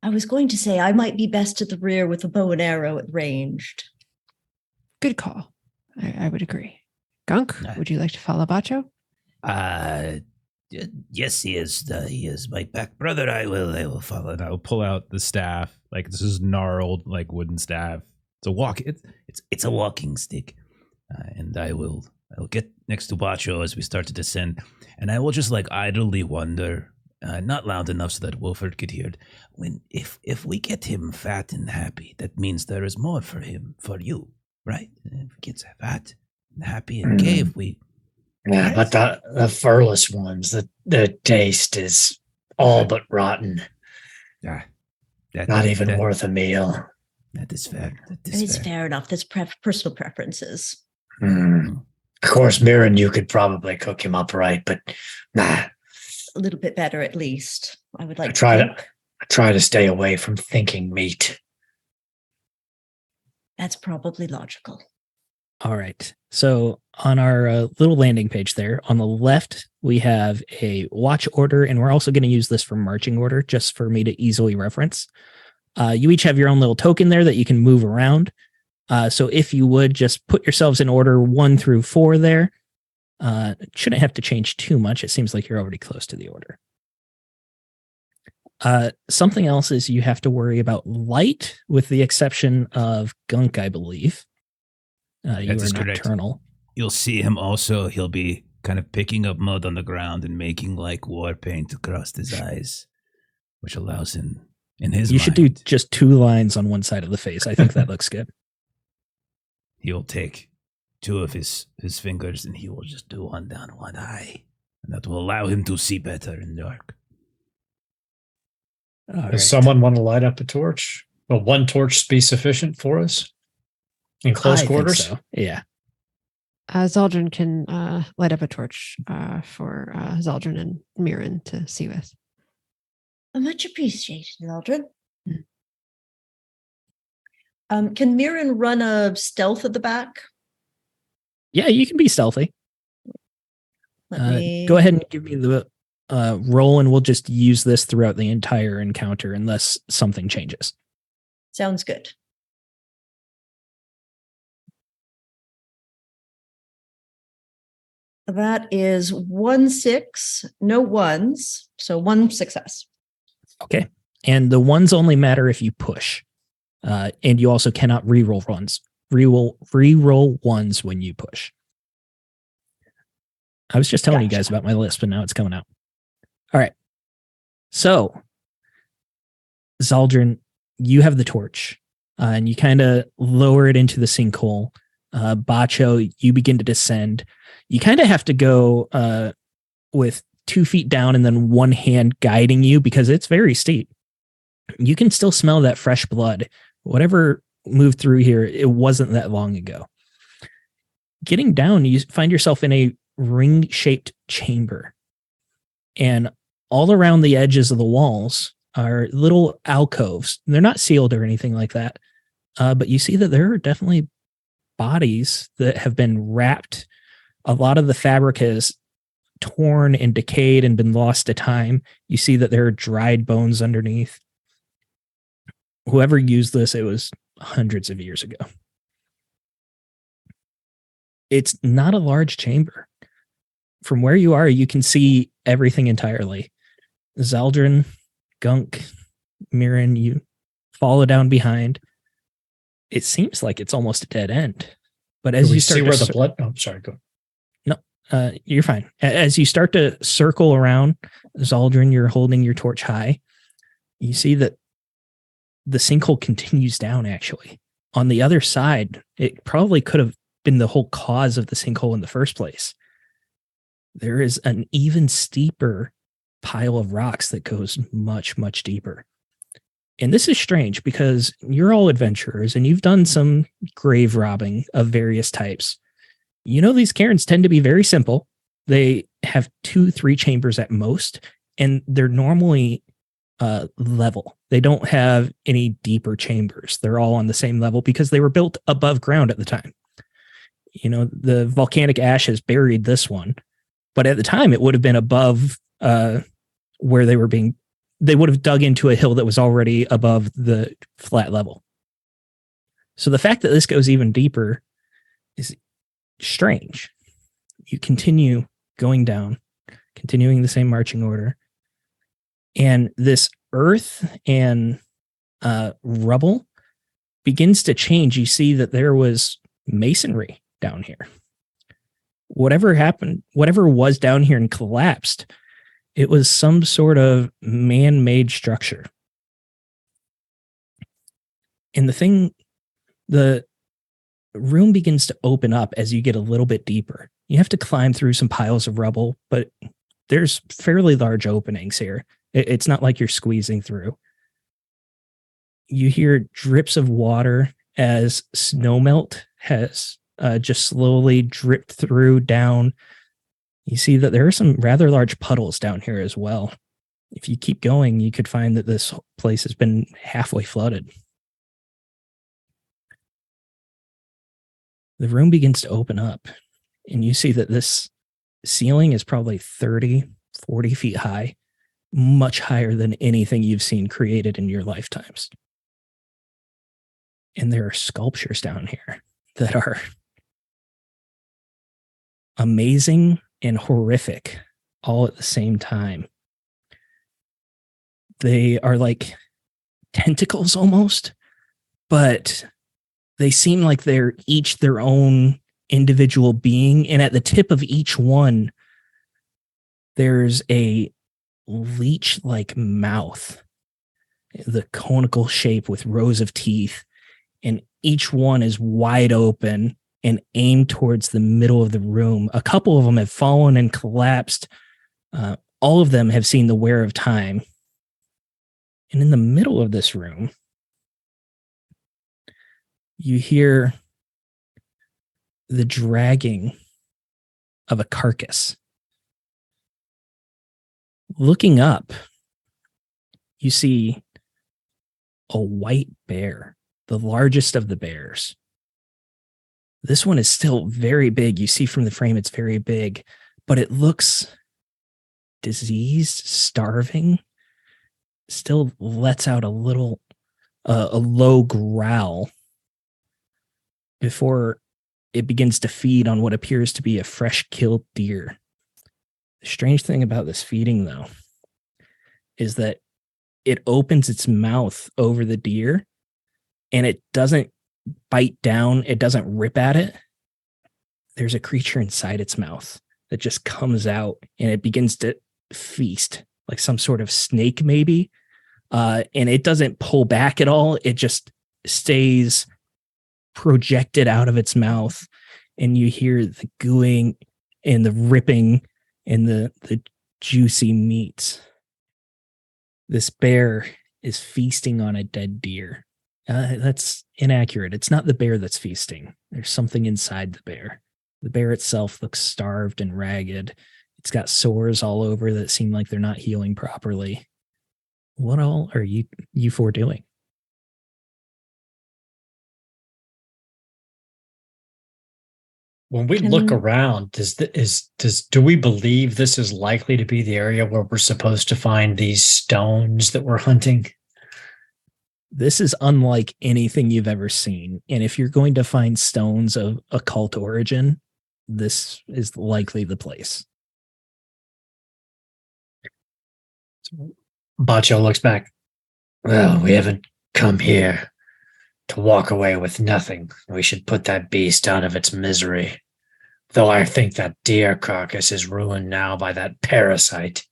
I was going to say I might be best at the rear with a bow and arrow at ranged. Good call. I would agree. Gunk, would you like to follow Bacho? Yes, he is my back brother. I will follow. And I will pull out the staff. Like, this is gnarled, like wooden staff. It's a walking stick, and I'll get next to Bacho as we start to descend, and I will just like idly wonder, not loud enough so that Wolford could hear it. If we get him fat and happy, that means there is more for you, right? If he gets fat and happy and cave, Yeah, but the furless ones, the taste is all but rotten. Not even worth a meal. That is fair. It's fair enough. That's personal preferences. Of course, Mirren, you could probably cook him up right, but nah. A little bit better, at least. I would like I try to stay away from thinking meat. That's probably logical. All right. So on our little landing page there, on the left, we have a watch order, and we're also going to use this for marching order, just for me to easily reference. You each have your own little token there that you can move around. So if you would just put yourselves in order 1 through 4 there, it shouldn't have to change too much. It seems like you're already close to the order. Something else is you have to worry about light, with the exception of Gunk, I believe. You That are is correct. nocturnal. You'll see him also. He'll be kind of picking up mud on the ground and making like war paint across his eyes, which allows him in his You mind. should do just 2 lines on one side of the face. I think that looks good. He'll take 2 of his fingers and he will just do one down one eye. And that will allow him to see better in the dark. All right. Does someone want to light up a torch? Will 1 torch be sufficient for us in close I think quarters? so. Yeah. Zaldrun can light up a torch for Zaldrun and Mirren to see with. Much appreciated, Eldred. Mm. Can Mirren run a stealth at the back? Yeah, you can be stealthy. Go ahead and give me the roll, and we'll just use this throughout the entire encounter unless something changes. Sounds good. That is 1 6, no 1s, so 1 success. Okay. And the 1s only matter if you push. And you also cannot reroll ones. Reroll 1s when you push. I was just telling you guys about my list, but now it's coming out. All right. So, Zaldrun, you have the torch, and you kind of lower it into the sinkhole. Bacho, you begin to descend. You kind of have to go with 2 feet down and then one hand guiding you because it's very steep. You can still smell that fresh blood. Whatever moved through here, it wasn't that long ago. Getting down, you find yourself in a ring-shaped chamber. And all around the edges of the walls are little alcoves. They're not sealed or anything like that. But you see that there are definitely bodies that have been wrapped. A lot of the fabric has torn and decayed and been lost to time. You see that there are dried bones underneath. Whoever used this, it was hundreds of years ago. It's not a large chamber. From where you are, you can see everything entirely. Zaldrun, Gunk, Mirren, you follow down behind. It seems like it's almost a dead end. But as you start see to where the blood... Oh, sorry, go. No, you're fine. As you start to circle around, Zaldrun, you're holding your torch high. You see that the sinkhole continues down, actually. On the other side, it probably could have been the whole cause of the sinkhole in the first place. There is an even steeper pile of rocks that goes much, much deeper. And this is strange because you're all adventurers and you've done some grave robbing of various types. You know, these cairns tend to be very simple. They have 2-3 chambers at most, and they're normally level. They don't have any deeper chambers. They're all on the same level because they were built above ground at the time. You know, the volcanic ash has buried this one, but at the time it would have been above where they were being. They would have dug into a hill that was already above the flat level. So the fact that this goes even deeper is strange. You continue going down, continuing the same marching order. And this earth and rubble begins to change. You see that there was masonry down here. Whatever happened, whatever was down here and collapsed, it was some sort of man-made structure. And the room begins to open up as you get a little bit deeper. You have to climb through some piles of rubble, but there's fairly large openings here. It's not like you're squeezing through. You hear drips of water as snowmelt has just slowly dripped through down. You see that there are some rather large puddles down here as well. If you keep going, you could find that this place has been halfway flooded. The room begins to open up, and you see that this ceiling is probably 30, 40 feet high, much higher than anything you've seen created in your lifetimes. And there are sculptures down here that are amazing and horrific all at the same time. They are like tentacles almost, but they seem like they're each their own individual being. And at the tip of each one, there's a leech-like mouth, the conical shape with rows of teeth. And each one is wide open and aimed towards the middle of the room. A couple of them have fallen and collapsed. All of them have seen the wear of time. And in the middle of this room, you hear the dragging of a carcass. Looking up, you see a white bear, the largest of the bears. This one is still very big. You see from the frame, it's very big, but it looks diseased, starving. Still lets out a little, a low growl before it begins to feed on what appears to be a fresh killed deer. The strange thing about this feeding, though, is that it opens its mouth over the deer and it doesn't bite down. It doesn't rip at it. There's a creature inside its mouth that just comes out and it begins to feast like some sort of snake, maybe. And it doesn't pull back at all. It just stays projected out of its mouth. And you hear the gooing and the ripping and the juicy meat. This bear is feasting on a dead deer. That's inaccurate. It's not the bear that's feasting. There's something inside the bear. The bear itself looks starved and ragged. It's got sores all over that seem like they're not healing properly. What all are you four doing? When we look around, do we believe this is likely to be the area where we're supposed to find these stones that we're hunting? This is unlike anything you've ever seen. And if you're going to find stones of occult origin, this is likely the place. Bacho looks back. Well, we haven't come here to walk away with nothing. We should put that beast out of its misery. Though I think that deer carcass is ruined now by that parasite.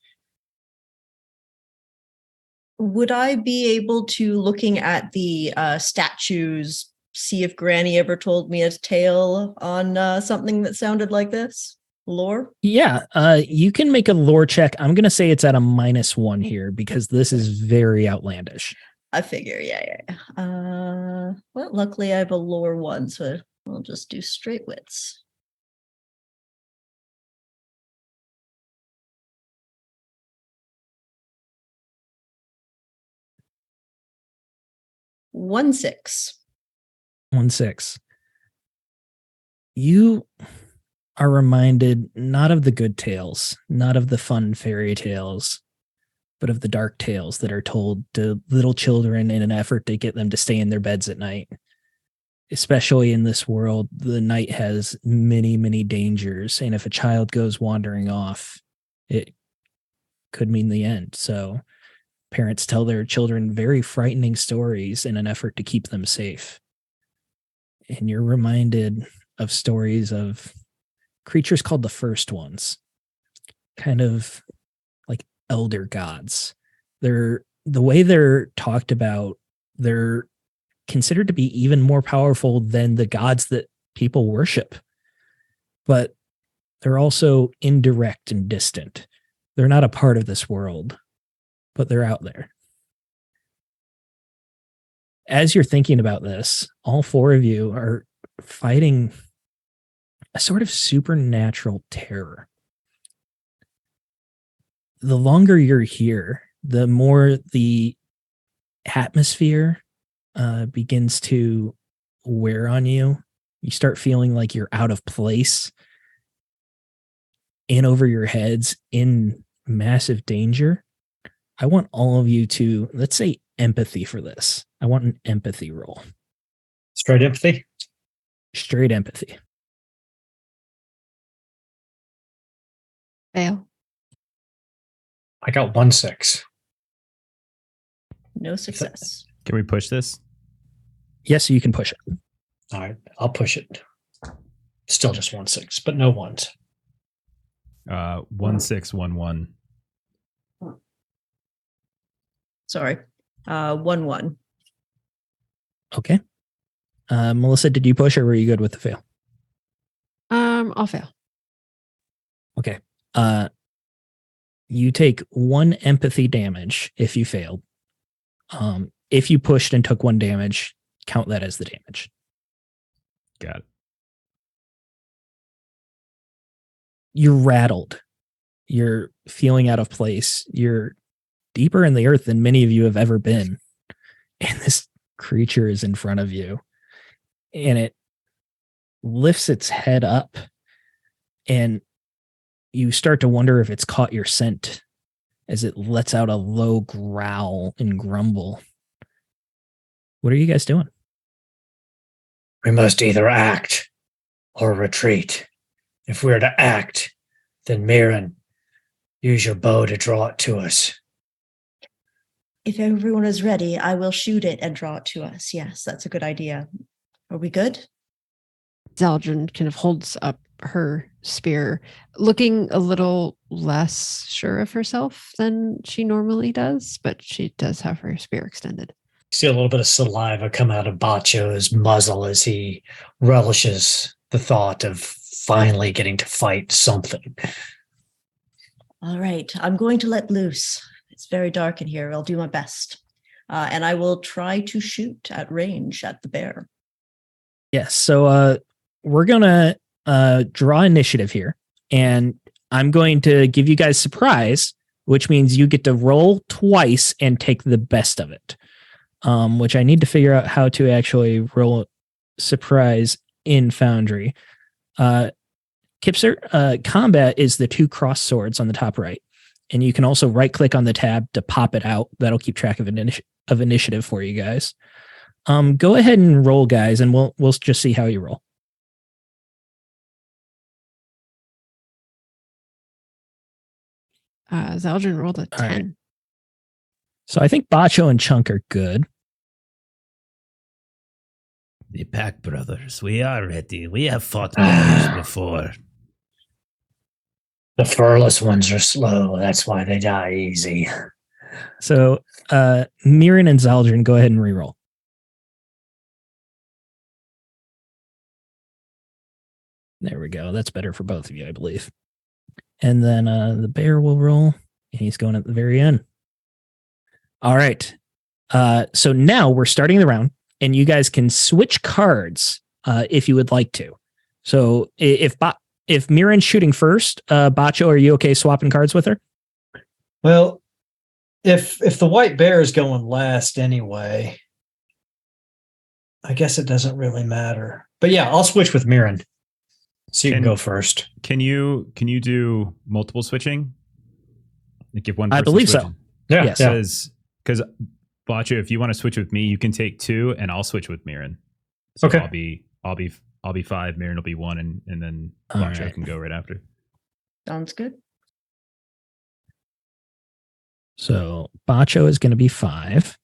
Would I be able to, looking at the statues, see if Granny ever told me a tale on something that sounded like this? Lore? Yeah, you can make a lore check. I'm going to say it's at a -1 here because this is very outlandish. I figure, yeah. Well, luckily I have a lore 1, so I'll just do straight wits. One 6. 1-6. You are reminded not of the good tales, not of the fun fairy tales, but of the dark tales that are told to little children in an effort to get them to stay in their beds at night. Especially in this world, the night has many, many dangers. And if a child goes wandering off, it could mean the end. So parents tell their children very frightening stories in an effort to keep them safe. And you're reminded of stories of creatures called the First Ones, kind of like elder gods. The way they're talked about, they're considered to be even more powerful than the gods that people worship. But they're also indirect and distant. They're not a part of this world, but they're out there. As you're thinking about this, all four of you are fighting a sort of supernatural terror. The longer you're here, the more the atmosphere begins to wear on you. You start feeling like you're out of place, in over your heads, in massive danger. I want all of you to, let's say, empathy for this. I want an empathy roll. Straight empathy. Straight empathy. Fail. I got 1-6. No success. Can we push this? Yes, you can push it. All right, I'll push it. Still just 1-6, but no ones. 1-6-1-1. Sorry. 1-1. Okay. Melissa, did you push or were you good with the fail? I'll fail. Okay. You take 1 empathy damage if you failed. If you pushed and took 1 damage, count that as the damage. Got it. You're rattled. You're feeling out of place. You're deeper in the earth than many of you have ever been. And this creature is in front of you. And it lifts its head up. And you start to wonder if it's caught your scent as it lets out a low growl and grumble. What are you guys doing? We must either act or retreat. If we're to act, then Mirren, use your bow to draw it to us. If everyone is ready, I will shoot it and draw it to us. Yes, that's a good idea. Are we good? Zeldrin kind of holds up her spear, looking a little less sure of herself than she normally does, but she does have her spear extended. See a little bit of saliva come out of Bacho's muzzle as he relishes the thought of finally getting to fight something. All right, I'm going to let loose. It's very dark in here. I'll do my best. And I will try to shoot at range at the bear. Yes. So we're going to draw initiative here. And I'm going to give you guys surprise, which means you get to roll twice and take the best of it. Which I need to figure out how to actually roll surprise in Foundry. Kipser, combat is the 2 cross swords on the top right. And you can also right click on the tab to pop it out. That'll keep track of initiative for you guys. Go ahead and roll, guys, and we'll just see how you roll. Zeldrin rolled a 10. All right. So I think Bacho and Chunk are good. The Pack Brothers, we are ready. We have fought bears before. The furless ones are slow. That's why they die easy. So Mirren and Zeldrin, go ahead and reroll. There we go. That's better for both of you, I believe. And then the bear will roll, and he's going at the very end. All right. So now we're starting the round, and you guys can switch cards if you would like to. So if Mirren's shooting first, Bacho, are you okay swapping cards with her? Well, if the white bear is going last anyway, I guess it doesn't really matter. But yeah, I'll switch with Mirren. So you can go first. Can you do multiple switching? Like if one I person believe switches? so. Yeah. Yes. Yeah. Because Bacho, if you want to switch with me, you can take 2, and I'll switch with Mirren. So Okay. I'll be 5. Mirren will be 1, and then All Bacho right. can go right after. Sounds good. So Bacho is going to be 5.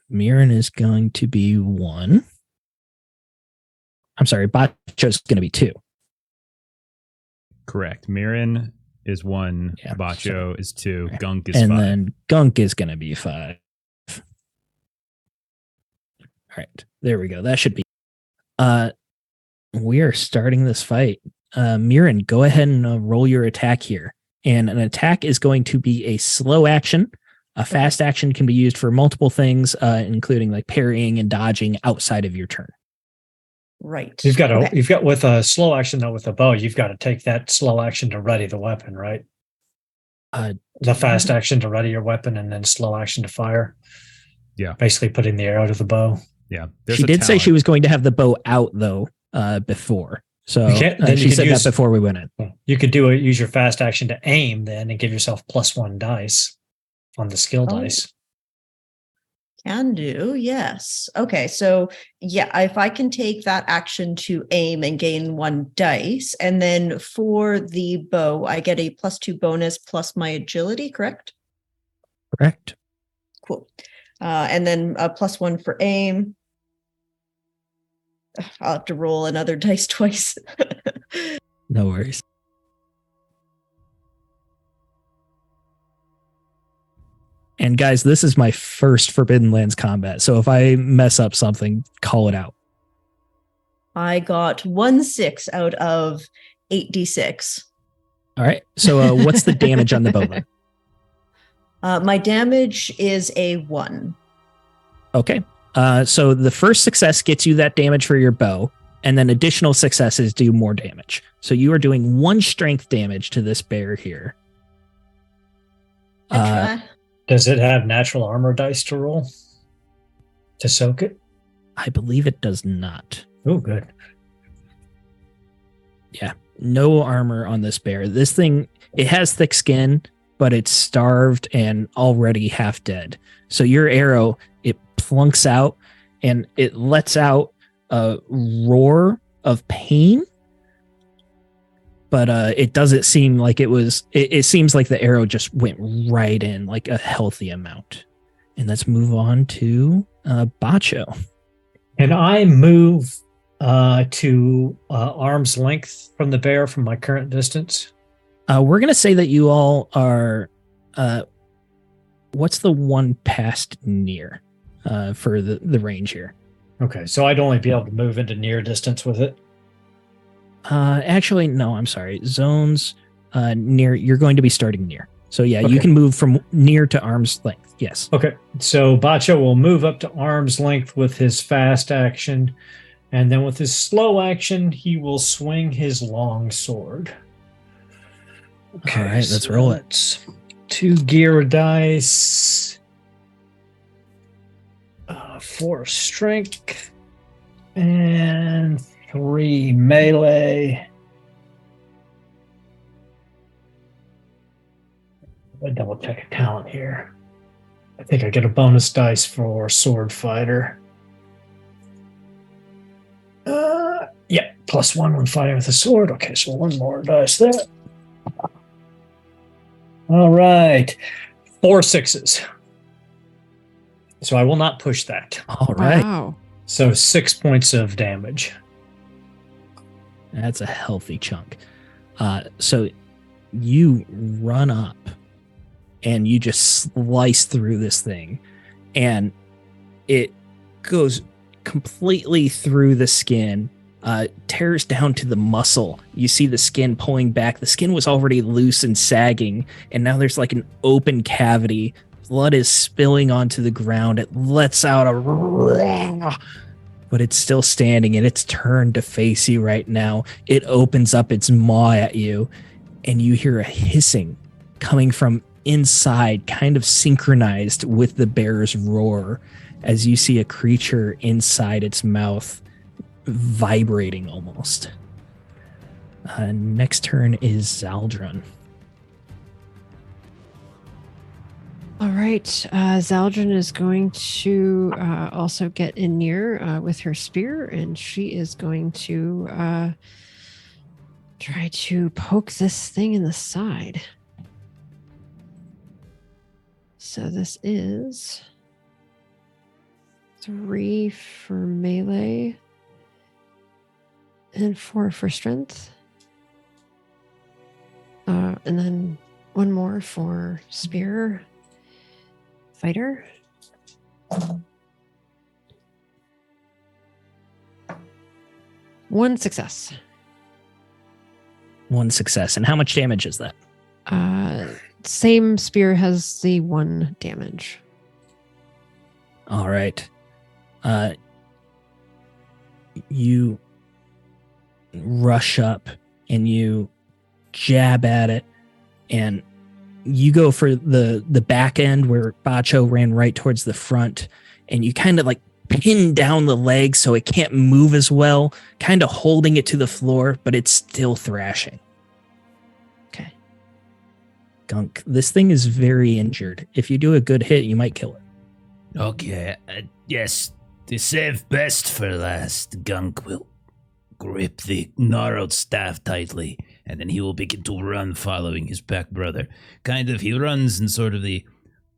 Mirren is going to be 1. I'm sorry, Bacho's going to be 2. Correct. Mirren is 1. Yeah, Bacho is 2. Okay. Gunk is And 5. then Gunk is going to be 5. All right. There we go. That should be. We are starting this fight. Mirren, go ahead and roll your attack here. And an attack is going to be a slow action. A fast action can be used for multiple things, including like parrying and dodging outside of your turn. Right. You've got Okay. with a slow action though with a bow, you've got to take that slow action to ready the weapon, right? The fast action to ready your weapon and then slow action to fire. Yeah. Basically putting the arrow to the bow. Yeah. She did say she was going to have the bow out though before. So You can't- then she you can said use- that before we went in. You could use your fast action to aim then and give yourself +1 dice on the skill Oh. dice. Can do, yes. Okay, so yeah, if I can take that action to aim and gain 1 dice, and then for the bow, I get a +2 bonus plus my agility, correct? Correct. Cool. And then a +1 for aim. I'll have to roll another dice twice. No worries. And guys, this is my first Forbidden Lands combat. So if I mess up something, call it out. I got 1 6 out of 8d6. All right. So what's the damage on the bow then? My damage is a 1. Okay. So the first success gets you that damage for your bow, and then additional successes do more damage. So you are doing 1 strength damage to this bear here. Does it have natural armor dice to roll to soak it? I believe it does not. Oh, good. Yeah. No armor on this bear. This thing, it has thick skin, but it's starved and already half dead. So your arrow, it plunks out and it lets out a roar of pain. But it doesn't seem like it was, it seems like the arrow just went right in, like a healthy amount. And let's move on to Bacho. Can I move to arm's length from the bear from my current distance? We're going to say that you all are, what's the one past near for the range here? Okay, so I'd only be able to move into near distance with it. Actually, no, I'm sorry. Zones near, you're going to be starting near. So yeah, Okay. you can move from near to arm's length. Yes. Okay, so Bacho will move up to arm's length with his fast action, and then with his slow action, he will swing his long sword. All right, let's roll it. That's 2 gear dice, 4 strength, and 3 melee. I double check a talent here. I think I get a bonus dice for sword fighter. Yeah, +1 when fighting with a sword. Okay, so 1 more dice there. All right, 4 6s. So I will not push that. All right. Wow. So 6 points of damage. That's a healthy chunk. So you run up and you just slice through this thing, and it goes completely through the skin, tears down to the muscle. You see the skin pulling back. The skin was already loose and sagging, and now there's like an open cavity. Blood is spilling onto the ground. It lets out a, but it's still standing, and it's turned to face you right now. It opens up its maw at you, and you hear a hissing coming from inside, kind of synchronized with the bear's roar, as you see a creature inside its mouth vibrating almost. Next turn is Zaldrun. All right. Zaldrun is going to also get in near with her spear, and she is going to try to poke this thing in the side. So this is 3 for melee and 4 for strength. And then 1 more for spear fighter. One success. 1 success. And how much damage is that? Same spear has the 1 damage. All right. You rush up and you jab at it, and you go for the back end where Bacho ran right towards the front, and you kind of like pin down the leg so it can't move as well, kind of holding it to the floor, but it's still thrashing. Okay. Gunk, this thing is very injured. If you do a good hit, you might kill it. Okay, yes, to save best for last, Gunk will grip the gnarled staff tightly, and then he will begin to run following his pack brother. He runs in sort of the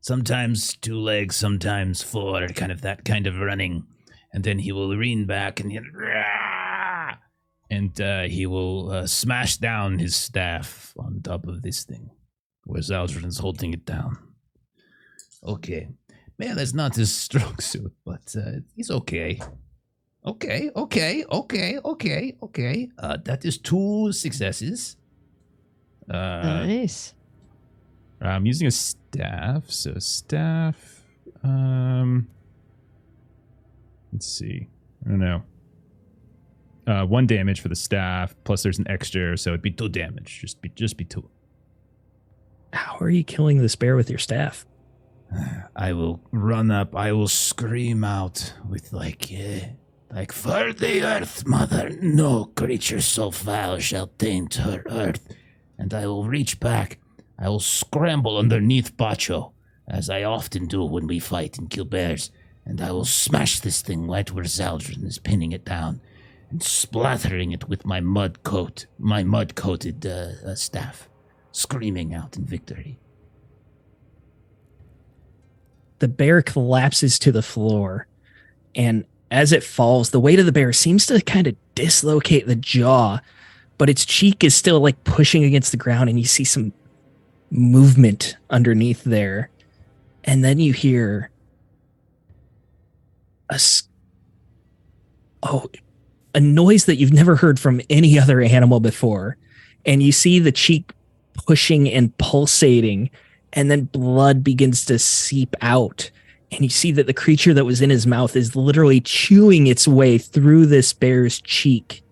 sometimes 2 legs, sometimes 4, kind of that kind of running. And then he will lean back and he will smash down his staff on top of this thing, where Zaldrin's holding it down. Okay. Man, that's not his strong suit, but he's okay. Okay. That is 2 successes. Nice. I'm using a staff, so staff. Let's see. I don't know. 1 damage for the staff, plus there's an extra, so it'd be 2 damage. Just be 2. How are you killing this bear with your staff? I will run up. I will scream out with like for the earth, mother. No creature so foul shall taint her earth. And I will reach back. I will scramble underneath Bacho, as I often do when we fight and kill bears. And I will smash this thing right where Zaldrin is pinning it down, and splattering it with my mud-coated staff, screaming out in victory. The bear collapses to the floor, and as it falls, the weight of the bear seems to kind of dislocate the jaw, but its cheek is still like pushing against the ground, and you see some movement underneath there. And then you hear a noise that you've never heard from any other animal before. And you see the cheek pushing and pulsating, and then blood begins to seep out. And you see that the creature that was in his mouth is literally chewing its way through this bear's cheek.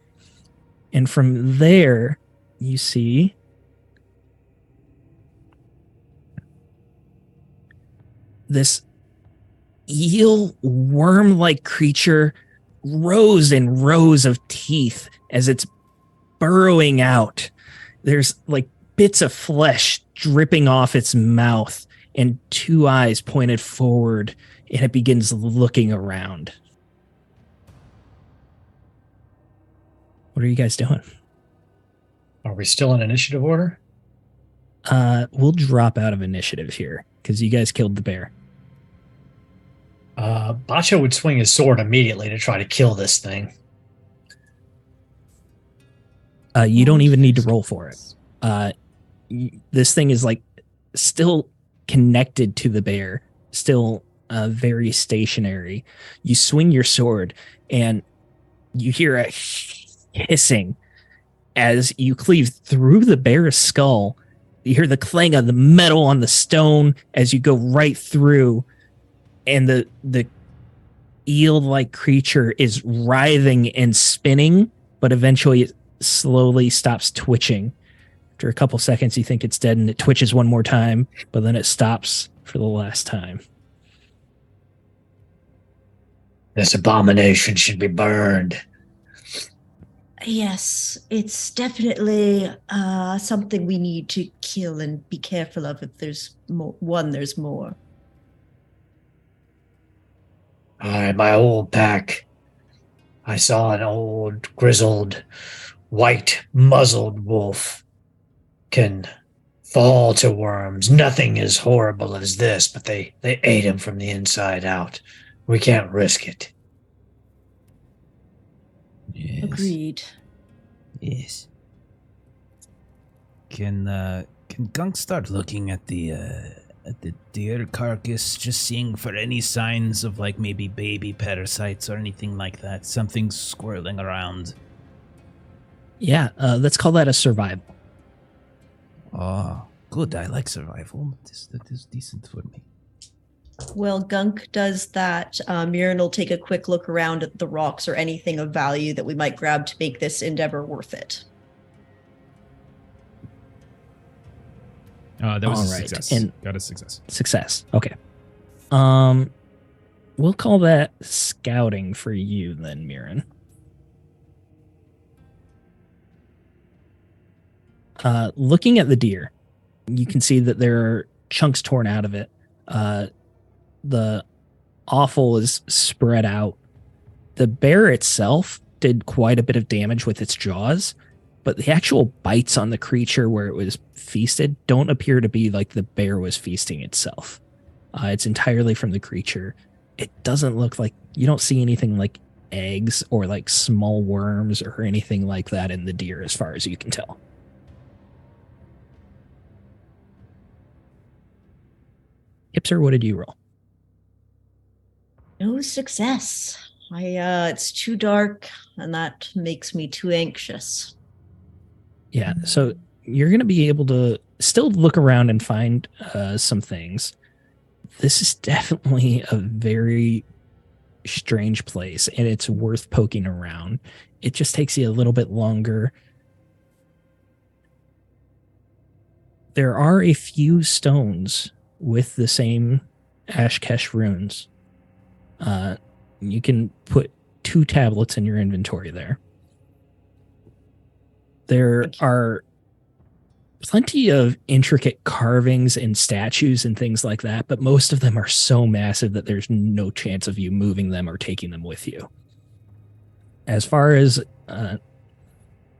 And from there, you see this eel worm-like creature, rows and rows of teeth as it's burrowing out. There's like bits of flesh dripping off its mouth and 2 eyes pointed forward, and it begins looking around. What are you guys doing? Are we still in initiative order? We'll drop out of initiative here because you guys killed the bear. Bacho would swing his sword immediately to try to kill this thing. You don't even need to roll for it. This thing is like still connected to the bear, still very stationary. You swing your sword and you hear a hissing as you cleave through the bear's skull. You hear the clang of the metal on the stone as you go right through, and the eel-like creature is writhing and spinning, but eventually it slowly stops twitching. After a couple seconds, you think it's dead, and it twitches one more time, but then it stops for the last time. This abomination should be burned. Yes, it's definitely something we need to kill and be careful of. If there's one, there's more. All right, my old pack. I saw an old, grizzled, white, muzzled wolf can fall to worms. Nothing as horrible as this, but they ate him from the inside out. We can't risk it. Yes. Agreed. Yes. Can Gunk start looking at the deer carcass, just seeing for any signs of like maybe baby parasites or anything like that? Something swirling around. Yeah, let's call that a survival. Oh, good. I like survival. That is decent for me. Well, Gunk does that. Mirren will take a quick look around at the rocks or anything of value that we might grab to make this endeavor worth it. That was All a right, success. and- Got a success. Success. Okay. We'll call that scouting for you then, Mirren. Looking at the deer, you can see that there are chunks torn out of it. The offal is spread out. The bear itself did quite a bit of damage with its jaws, but the actual bites on the creature where it was feasted don't appear to be like the bear was feasting itself. It's entirely from the creature. It doesn't look like, you don't see anything like eggs or like small worms or anything like that in the deer as far as you can tell. Kipser, what did you roll? No success. It's too dark, and that makes me too anxious. Yeah, so you're going to be able to still look around and find some things. This is definitely a very strange place, and it's worth poking around. It just takes you a little bit longer. There are a few stones with the same Ashkesh runes. You can put 2 tablets in your inventory there. There are plenty of intricate carvings and statues and things like that, but most of them are so massive that there's no chance of you moving them or taking them with you. As far as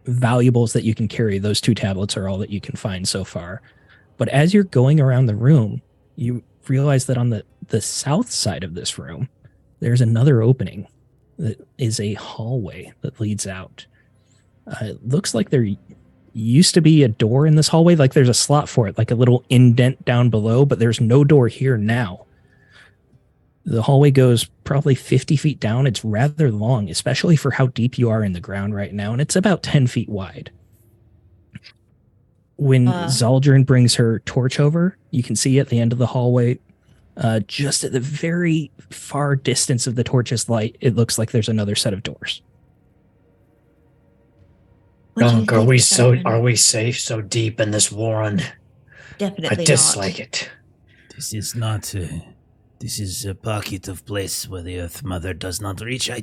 valuables that you can carry, those 2 tablets are all that you can find so far. But as you're going around the room, you realize that on the south side of this room, there's another opening that is a hallway that leads out. It looks like there used to be a door in this hallway, like there's a slot for it, like a little indent down below, but there's no door here now. The hallway goes probably 50 feet down. It's rather long, especially for how deep you are in the ground right now, and it's about 10 feet wide. When Zaldrin brings her torch over, you can see at the end of the hallway, just at the very far distance of the torch's light, it looks like there's another set of doors. Gunk, are we safe so deep in this warren? Definitely I dislike it. This is not this is a pocket of place where the Earth Mother does not reach. I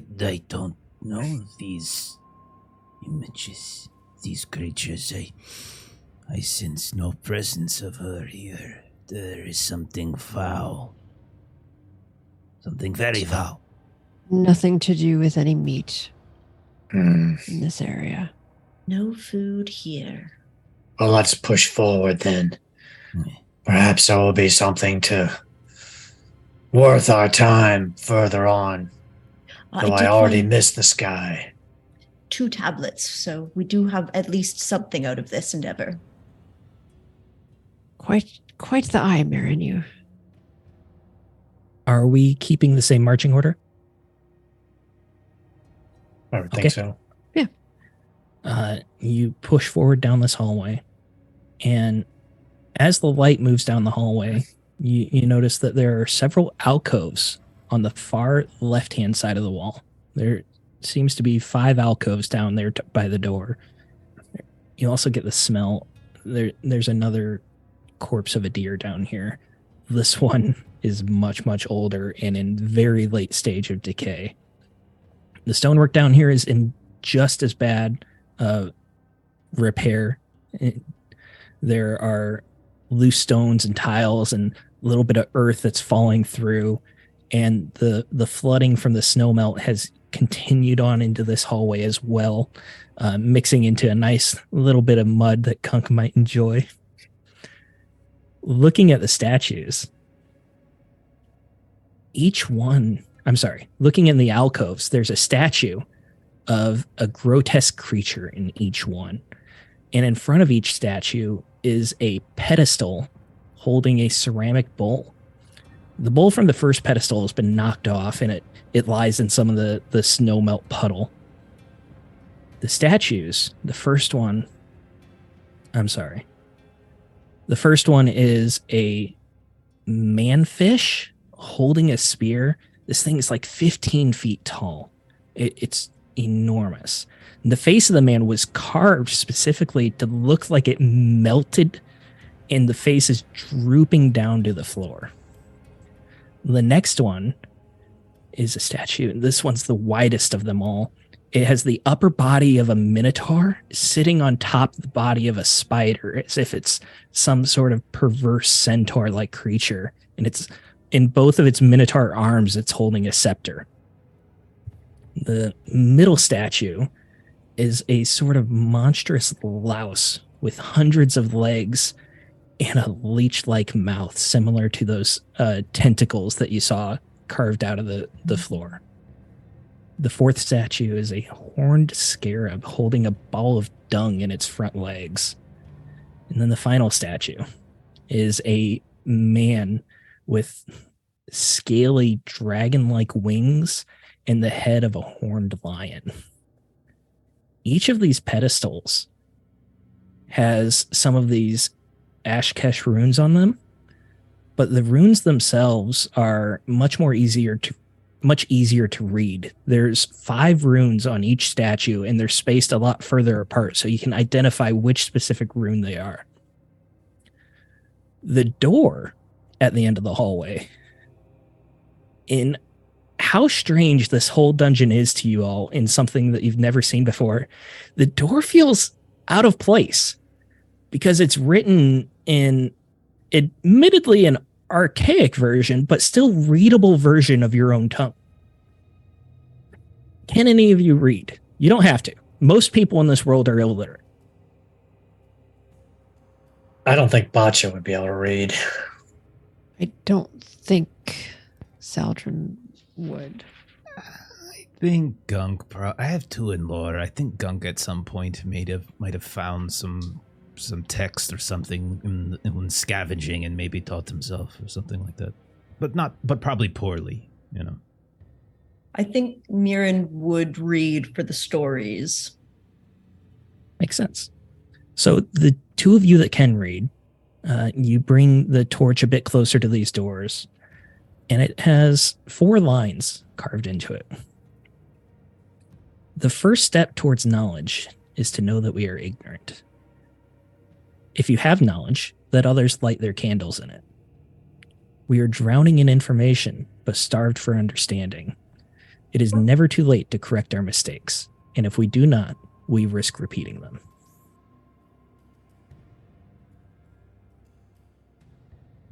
don't know these images, these creatures. I sense no presence of her here. There is something foul. Something very foul. Nothing to do with any meat Hmm. in this area. No food here. Well, let's push forward then. Perhaps there will be something worth our time further on. Though I already missed the sky. 2 tablets, so we do have at least something out of this endeavor. Quite the eye, Mirren, you. Are we keeping the same marching order? I would think so. You push forward down this hallway, and as the light moves down the hallway, you notice that there are several alcoves on the far left-hand side of the wall. There seems to be 5 alcoves down there by the door. You also get the smell. There's another corpse of a deer down here. This one is much, much older and in very late stage of decay. The stonework down here is in just as bad repair. There are loose stones and tiles and a little bit of earth that's falling through, and the flooding from the snowmelt has continued on into this hallway as well, mixing into a nice little bit of mud that Kunk might enjoy. Looking at the statues, looking in the alcoves, there's a statue of a grotesque creature in each one. And in front of each statue is a pedestal holding a ceramic bowl. The bowl from the first pedestal has been knocked off, and it lies in some of the snowmelt puddle. The statues, the first one is a manfish holding a spear. This thing is like 15 feet tall. It's enormous. And the face of the man was carved specifically to look like it melted, and the face is drooping down to the floor. The next one is a statue. This one's the widest of them all. It has the upper body of a minotaur sitting on top of the body of a spider, as if it's some sort of perverse centaur-like creature. And it's in both of its minotaur arms, it's holding a scepter. The middle statue is a sort of monstrous louse with hundreds of legs and a leech-like mouth, similar to those tentacles that you saw carved out of the floor. The fourth statue is a horned scarab holding a ball of dung in its front legs. And then the final statue is a man with scaly dragon-like wings and the head of a horned lion. Each of these pedestals has some of these Ashkesh runes on them, but the runes themselves are much easier to read. There's 5 runes on each statue, and they're spaced a lot further apart, so you can identify which specific rune they are. The door at the end of the hallway, in how strange this whole dungeon is to you all in something that you've never seen before, the door feels out of place because it's written in admittedly an archaic version, but still readable version of your own tongue. Can any of you read? You don't have to. Most people in this world are illiterate. I don't think Boccia would be able to read. I don't think Zaldrun would. I think Gunk. I have 2 in lore. I think Gunk at some point might have found some text or something when scavenging and maybe taught himself or something like that. But probably poorly, you know. I think Mirren would read for the stories. Makes sense. So the 2 of you that can read, you bring the torch a bit closer to these doors, and it has 4 lines carved into it. The first step towards knowledge is to know that we are ignorant. If you have knowledge, let others light their candles in it. We are drowning in information, but starved for understanding. It is never too late to correct our mistakes, and if we do not, we risk repeating them.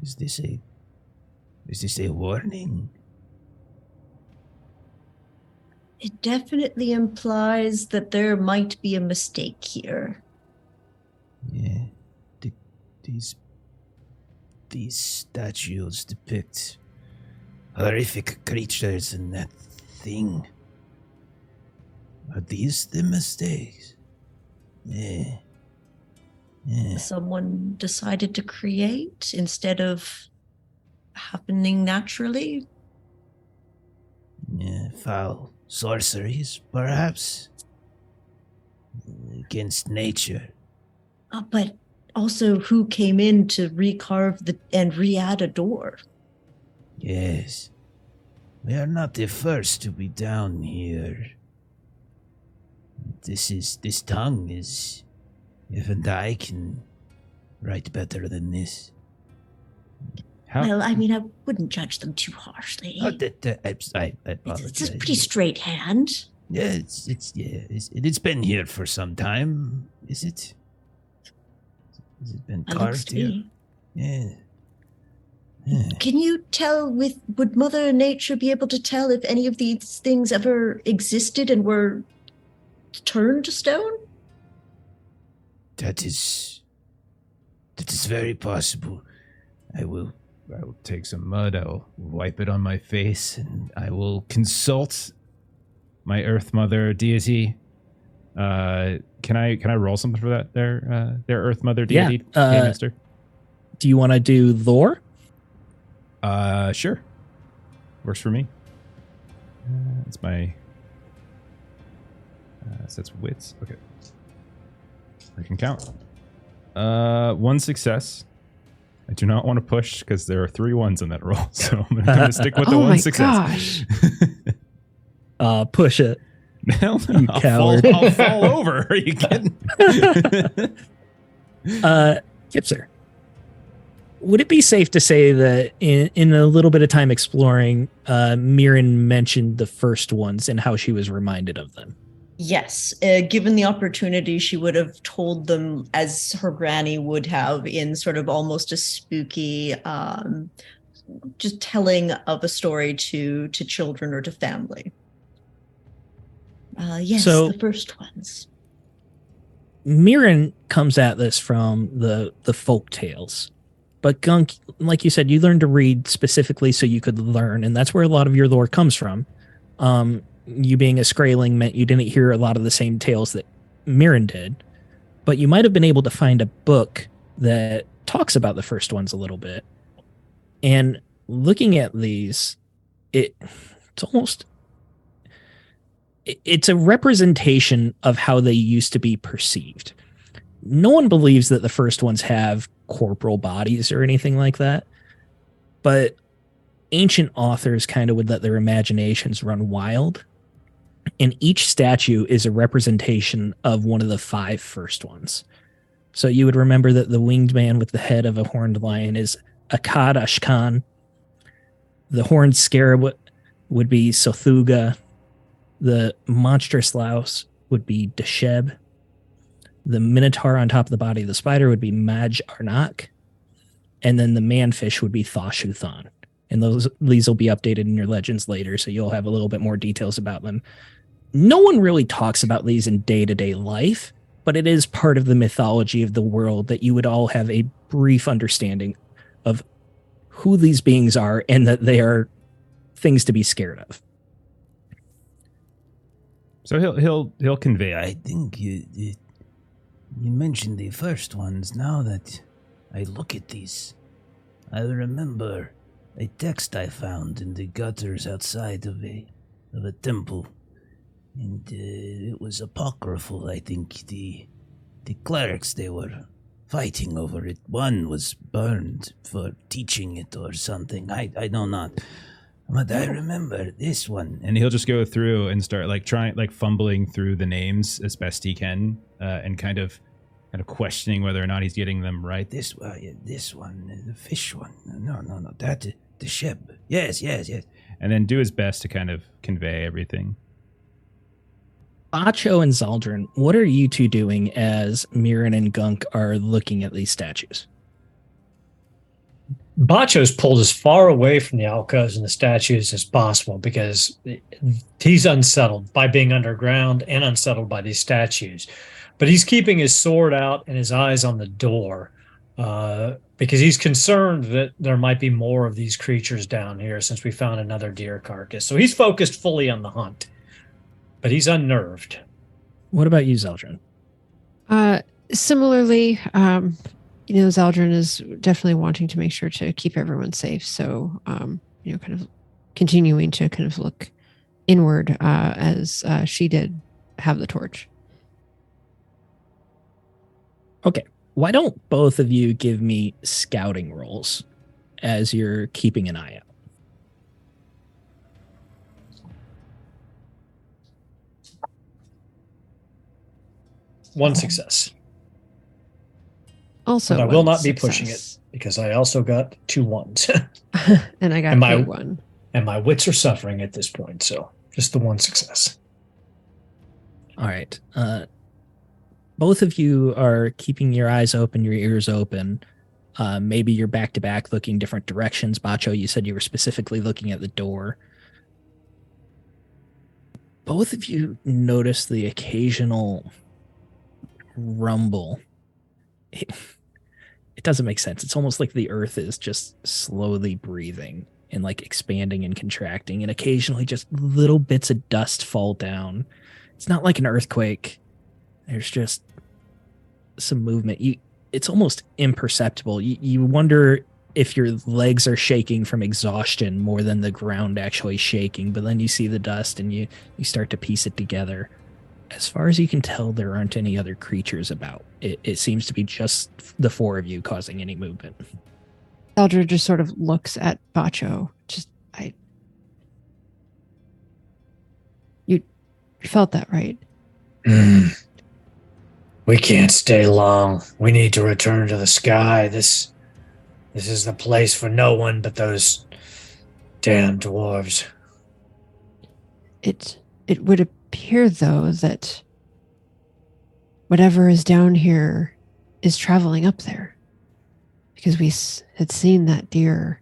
Is this a warning? It definitely implies that there might be a mistake here. Yeah. These statues depict horrific creatures and that thing. Are these the mistakes? Yeah. Someone decided to create instead of happening naturally. Yeah, foul sorceries, perhaps, against nature. But also, who came in to recarve and re-add a door? Yes. We are not the first to be down here. This tongue is... Even I can write better than this. Well, I mean, I wouldn't judge them too harshly. I apologize. It's a pretty straight hand. Yeah, it's been here for some time. Is it? Has it been carved here? Yeah. Can you tell would Mother Nature be able to tell if any of these things ever existed and were turned to stone? That is very possible. I will take some mud, I'll wipe it on my face, and I will consult my Earth Mother deity. Can I roll something for that their Earth Mother deity? Yeah. Mister? Do you want to do lore? Sure. Works for me. It's my... so that's wits. Okay. I can count. 1 success. I do not want to push because there are 3 1s in that roll, so I'm going to stick with the 1 success. Gosh. Push it. Hell no, You coward. I'll fall over. Are you kidding? Kipser, would it be safe to say that in a little bit of time exploring, Mirren mentioned the first ones and how she was reminded of them? Yes, given the opportunity, she would have told them as her granny would have in sort of almost a spooky just telling of a story to children or to family. Yes, So- the first ones. Mirren comes at this from the folk tales. But Gunk, like you said, you learned to read specifically so you could learn, and that's where a lot of your lore comes from. You being a Skraeling meant you didn't hear a lot of the same tales that Mirren did, but you might have been able to find a book that talks about the first ones a little bit. And looking at these, it's a representation of how they used to be perceived. No one believes that the first ones have corporal bodies or anything like that, but ancient authors kind of would let their imaginations run wild, and each statue is a representation of one of the 5 first ones. So you would remember that the winged man with the head of a horned lion is Akkad Ashkan. The horned scarab would be Sothuga. The monstrous louse would be Desheb. The minotaur on top of the body of the spider would be Maj Arnak. And then the manfish would be Thashuthan. And these will be updated in your legends later, so you'll have a little bit more details about them. No one really talks about these in day-to-day life, but it is part of the mythology of the world that you would all have a brief understanding of who these beings are and that they are things to be scared of. So he'll convey. I think you mentioned the first ones. Now that I look at these, I remember a text I found in the gutters outside of a temple, and it was apocryphal. I think the clerics, they were fighting over it. One was burned for teaching it or something. I know not. But I remember this one. And he'll just go through and start fumbling through the names as best he can, and kind of questioning whether or not he's getting them right. This one, the fish one. No, that the ship. Yes. And then do his best to kind of convey everything. Bacho and Zaldrun, what are you two doing as Mirren and Gunk are looking at these statues? Bacho's pulled as far away from the alcoves and the statues as possible because he's unsettled by being underground and unsettled by these statues. But he's keeping his sword out and his eyes on the door because he's concerned that there might be more of these creatures down here since we found another deer carcass. So he's focused fully on the hunt, but he's unnerved. What about you, Zaldrun? Similarly, Zaldrun is definitely wanting to make sure to keep everyone safe. So, kind of continuing to kind of look inward as she did have the torch. Okay. Why don't both of you give me scouting rolls as you're keeping an eye out? One success. Also, but I will not be success. pushing it because I also got 2 ones. And I got a 1. And my wits are suffering at this point, so just the 1 success. All right. Both of you are keeping your eyes open, your ears open. Maybe you're back to back looking different directions. Bacho, you said you were specifically looking at the door. Both of you notice the occasional rumble. It doesn't make sense. It's almost like the earth is just slowly breathing and like expanding and contracting, and occasionally just little bits of dust fall down. It's not like an earthquake. There's just some movement. It's almost imperceptible. You wonder if your legs are shaking from exhaustion more than the ground actually shaking, but then you see the dust and you start to piece it together. As far as you can tell, there aren't any other creatures about. It seems to be just the 4 of you causing any movement. Eldra just sort of looks at Bacho. You felt that, right? We can't stay long. We need to return to the sky. This is the place for no one but those damn dwarves. It would appear, though, that whatever is down here is traveling up there, because we had seen that deer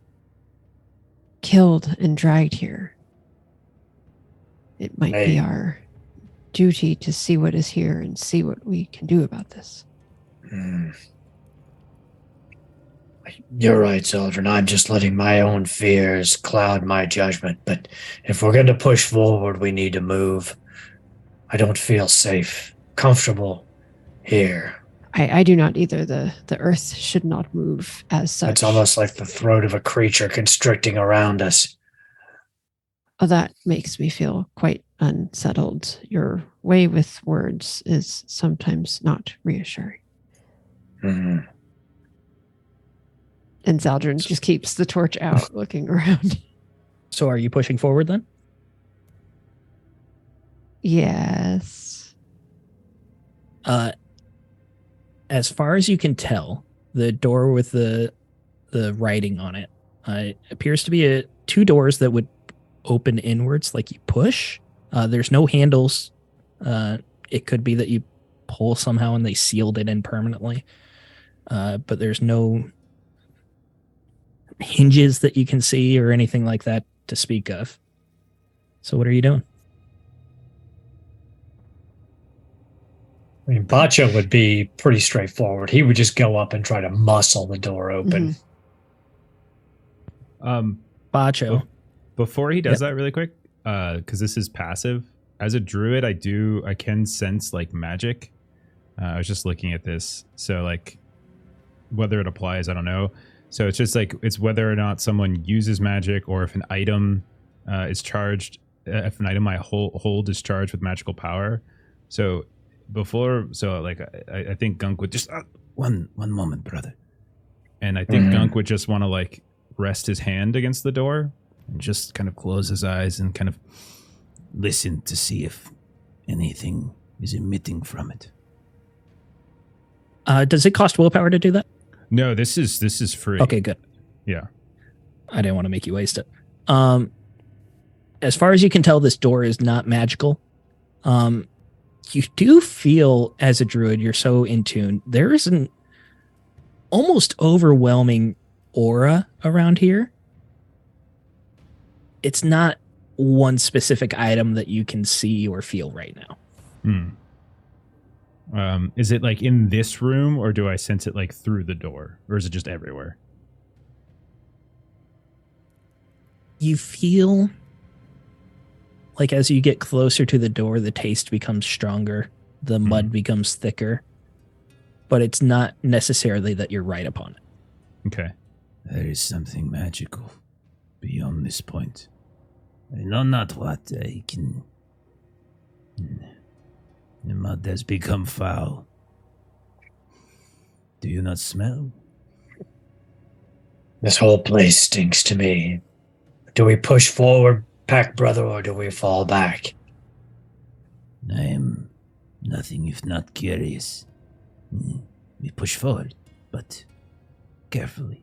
killed and dragged here. It might be Hey. our duty to see what is here and see what we can do about this. You're right, Zeldrin. I'm just letting my own fears cloud my judgment. But if we're going to push forward, we need to move. I don't feel safe, comfortable here. I do not either. The earth should not move as such. It's almost like the throat of a creature constricting around us. Oh, that makes me feel quite unsettled. Your way with words is sometimes not reassuring. Mm-hmm. And Zaldrin just keeps the torch out, looking around. So are you pushing forward then? Yes. As far as you can tell, the door with the writing on it appears to be two doors that would open inwards like you push. There's no handles. It could be that you pull somehow and they sealed it in permanently. But there's no hinges that you can see or anything like that to speak of. So what are you doing? I mean, Bacho would be pretty straightforward. He would just go up and try to muscle the door open. Bacho. Before he does that really quick, because this is passive, as a druid, I can sense like magic. I was just looking at this. So like whether it applies, I don't know. So it's just like, it's whether or not someone uses magic or if an item is charged, if an item I hold is charged with magical power. So like I think Gunk would just One moment, brother. and I think Gunk would just want to like rest his hand against the door And just kind of close his eyes and kind of listen to see if anything is emitting from it. Does it cost willpower to do that? No, this is free. Okay, good. Yeah. I didn't want to make you waste it. As far as you can tell, this door is not magical. You do feel, as a druid, you're so in tune. There is an almost overwhelming aura around here. It's not one specific item that you can see or feel right now. Is it like in this room, or do I sense it like through the door, or is it just everywhere? You feel like as you get closer to the door, the taste becomes stronger, the mud becomes thicker, but it's not necessarily that you're right upon it. Okay. There is something magical beyond this point. I know not what. I can... The mud has become foul. Do you not smell? This whole place stinks to me. Do we push forward, pack brother, or do we fall back? I am nothing if not curious. We push forward, but carefully.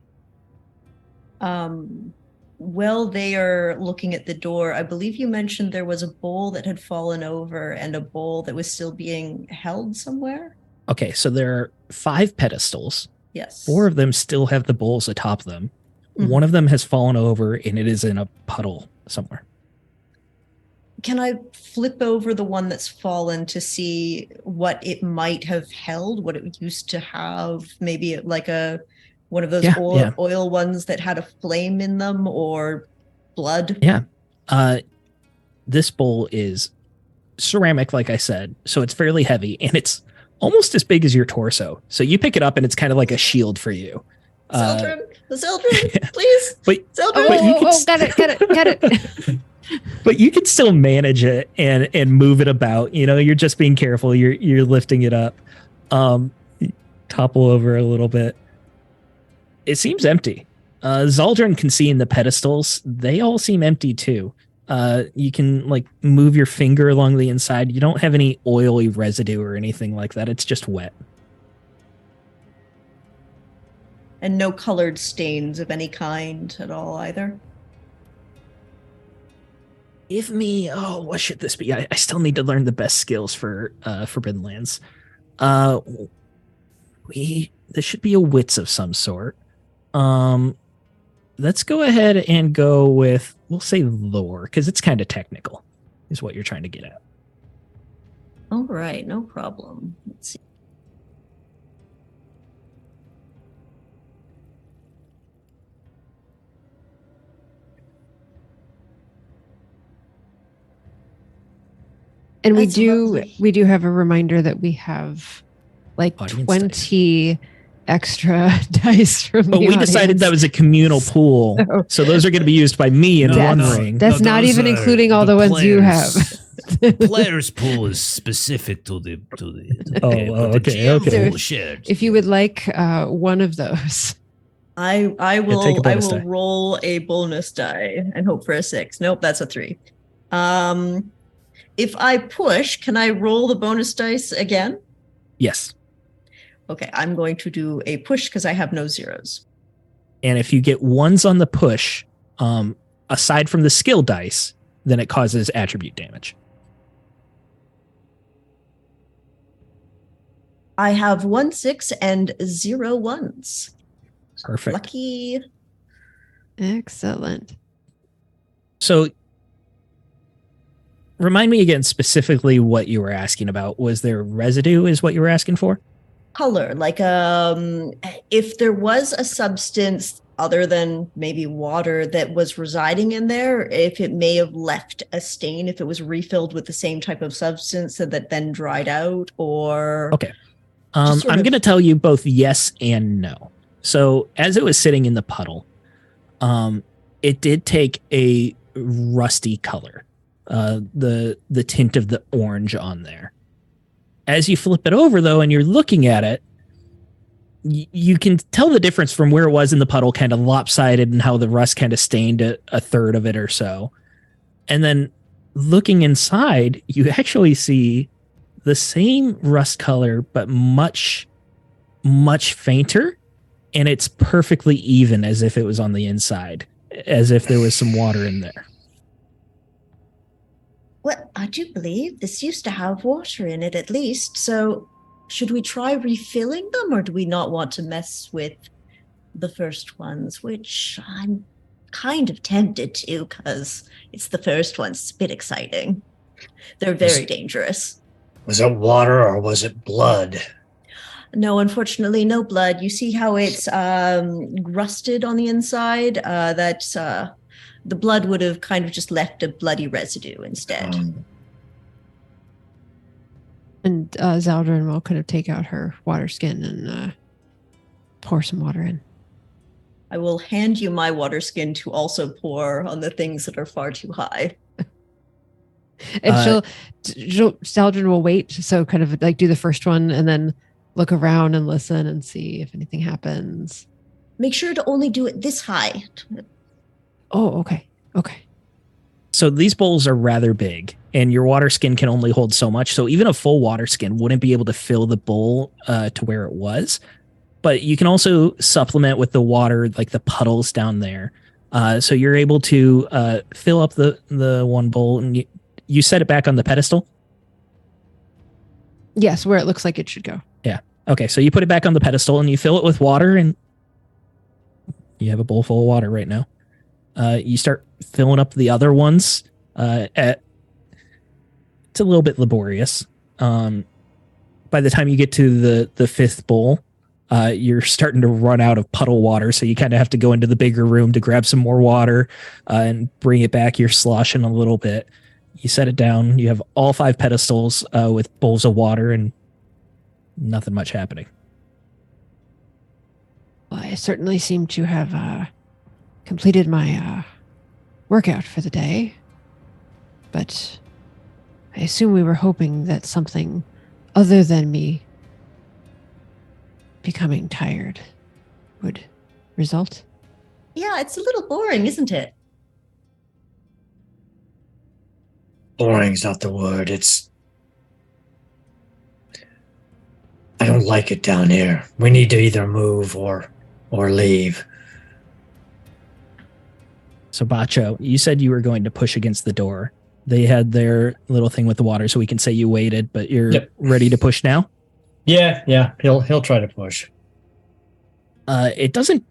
While they are looking at the door, I believe you mentioned there was a bowl that had fallen over and a bowl that was still being held somewhere. Okay, so there are 5 pedestals. Yes. 4 of them still have the bowls atop them. Mhm. One of them has fallen over and it is in a puddle somewhere. Can I flip over the one that's fallen to see what it might have held, what it used to have? Maybe like one of those oil ones that had a flame in them, or blood? Yeah. This bowl is ceramic, like I said, so it's fairly heavy, and it's almost as big as your torso. So you pick it up, and it's kind of like a shield for you. Zeldrin, please. Zeldrin. Get it. But you can still manage it and move it about. You know, you're just being careful. You're lifting it up. Topple over a little bit. It seems empty. Zaldrin can see in the pedestals. They all seem empty too. You can like move your finger along the inside. You don't have any oily residue or anything like that. It's just wet. And no colored stains of any kind at all either? Give me, what should this be? I still need to learn the best skills for Forbidden Lands. This should be a wits of some sort. let's go ahead and go with, we'll say lore, because it's kind of technical, is what you're trying to get at. All right, no problem. Let's see. And That's lovely. we do have a reminder that we have like Audience 20 extra dice from But the we decided that audience. was a communal pool, So- so those are going to be used by me in No, one that's- ring. That's not those even are including all the ones you have. Players pool is specific to the Oh, game, oh, but the okay, GM okay. pool shared. If you would like one of those. I take a will bonus die. roll a bonus die and hope for a 6. Nope, that's a 3. If I push, can I roll the bonus dice again? Yes. Okay, I'm going to do a push because I have no zeros. And if you get ones on the push, aside from the skill dice, then it causes attribute damage. I have 1 6 and 0 1s. Perfect. Lucky. Excellent. So remind me again specifically what you were asking about. Was there residue is what you were asking for? Color, like if there was a substance other than maybe water that was residing in there, if it may have left a stain, if it was refilled with the same type of substance that then dried out, or Okay. Just sort I'm of- going to tell you both yes and no. So as it was sitting in the puddle, it did take a rusty color, the tint of the orange on there. As you flip it over, though, and you're looking at it, you can tell the difference from where it was in the puddle, kind of lopsided, and how the rust kind of stained a third of it or so. And then looking inside, you actually see the same rust color, but much, much fainter. And it's perfectly even as if it was on the inside, as if there was some water in there. Well, I do believe this used to have water in it at least. So should we try refilling them, or do we not want to mess with the first ones, which I'm kind of tempted to because it's the first ones. It's a bit exciting. They're very dangerous. Was it water or was it blood? No, unfortunately, no blood. You see how it's rusted on the inside? The blood would have kind of just left a bloody residue instead. And Zaldrin will kind of take out her water skin and pour some water in. I will hand you my water skin to also pour on the things that are far too high. And Zaldrin will wait, so kind of like do the first one and then look around and listen and see if anything happens. Make sure to only do it this high. Oh, okay. Okay. So these bowls are rather big, and your water skin can only hold so much. So even a full water skin wouldn't be able to fill the bowl to where it was. But you can also supplement with the water, like the puddles down there. So you're able to fill up the one bowl, and you set it back on the pedestal. Yes, where it looks like it should go. Yeah. Okay. So you put it back on the pedestal, and you fill it with water, and you have a bowl full of water right now. You start filling up the other ones. It's a little bit laborious. By the time you get to the fifth bowl, you're starting to run out of puddle water, so you kind of have to go into the bigger room to grab some more water and bring it back. You're sloshing a little bit. You set it down. You have all 5 pedestals with bowls of water, and nothing much happening. Well, I certainly seem to have completed my workout for the day, but I assume we were hoping that something other than me becoming tired would result. Yeah, it's a little boring, isn't it? Boring's not the word. I don't like it down here. We need to either move or leave. So Bacho, you said you were going to push against the door. They had their little thing with the water, so we can say you waited, but you're ready to push now? Yeah. He'll try to push. It doesn't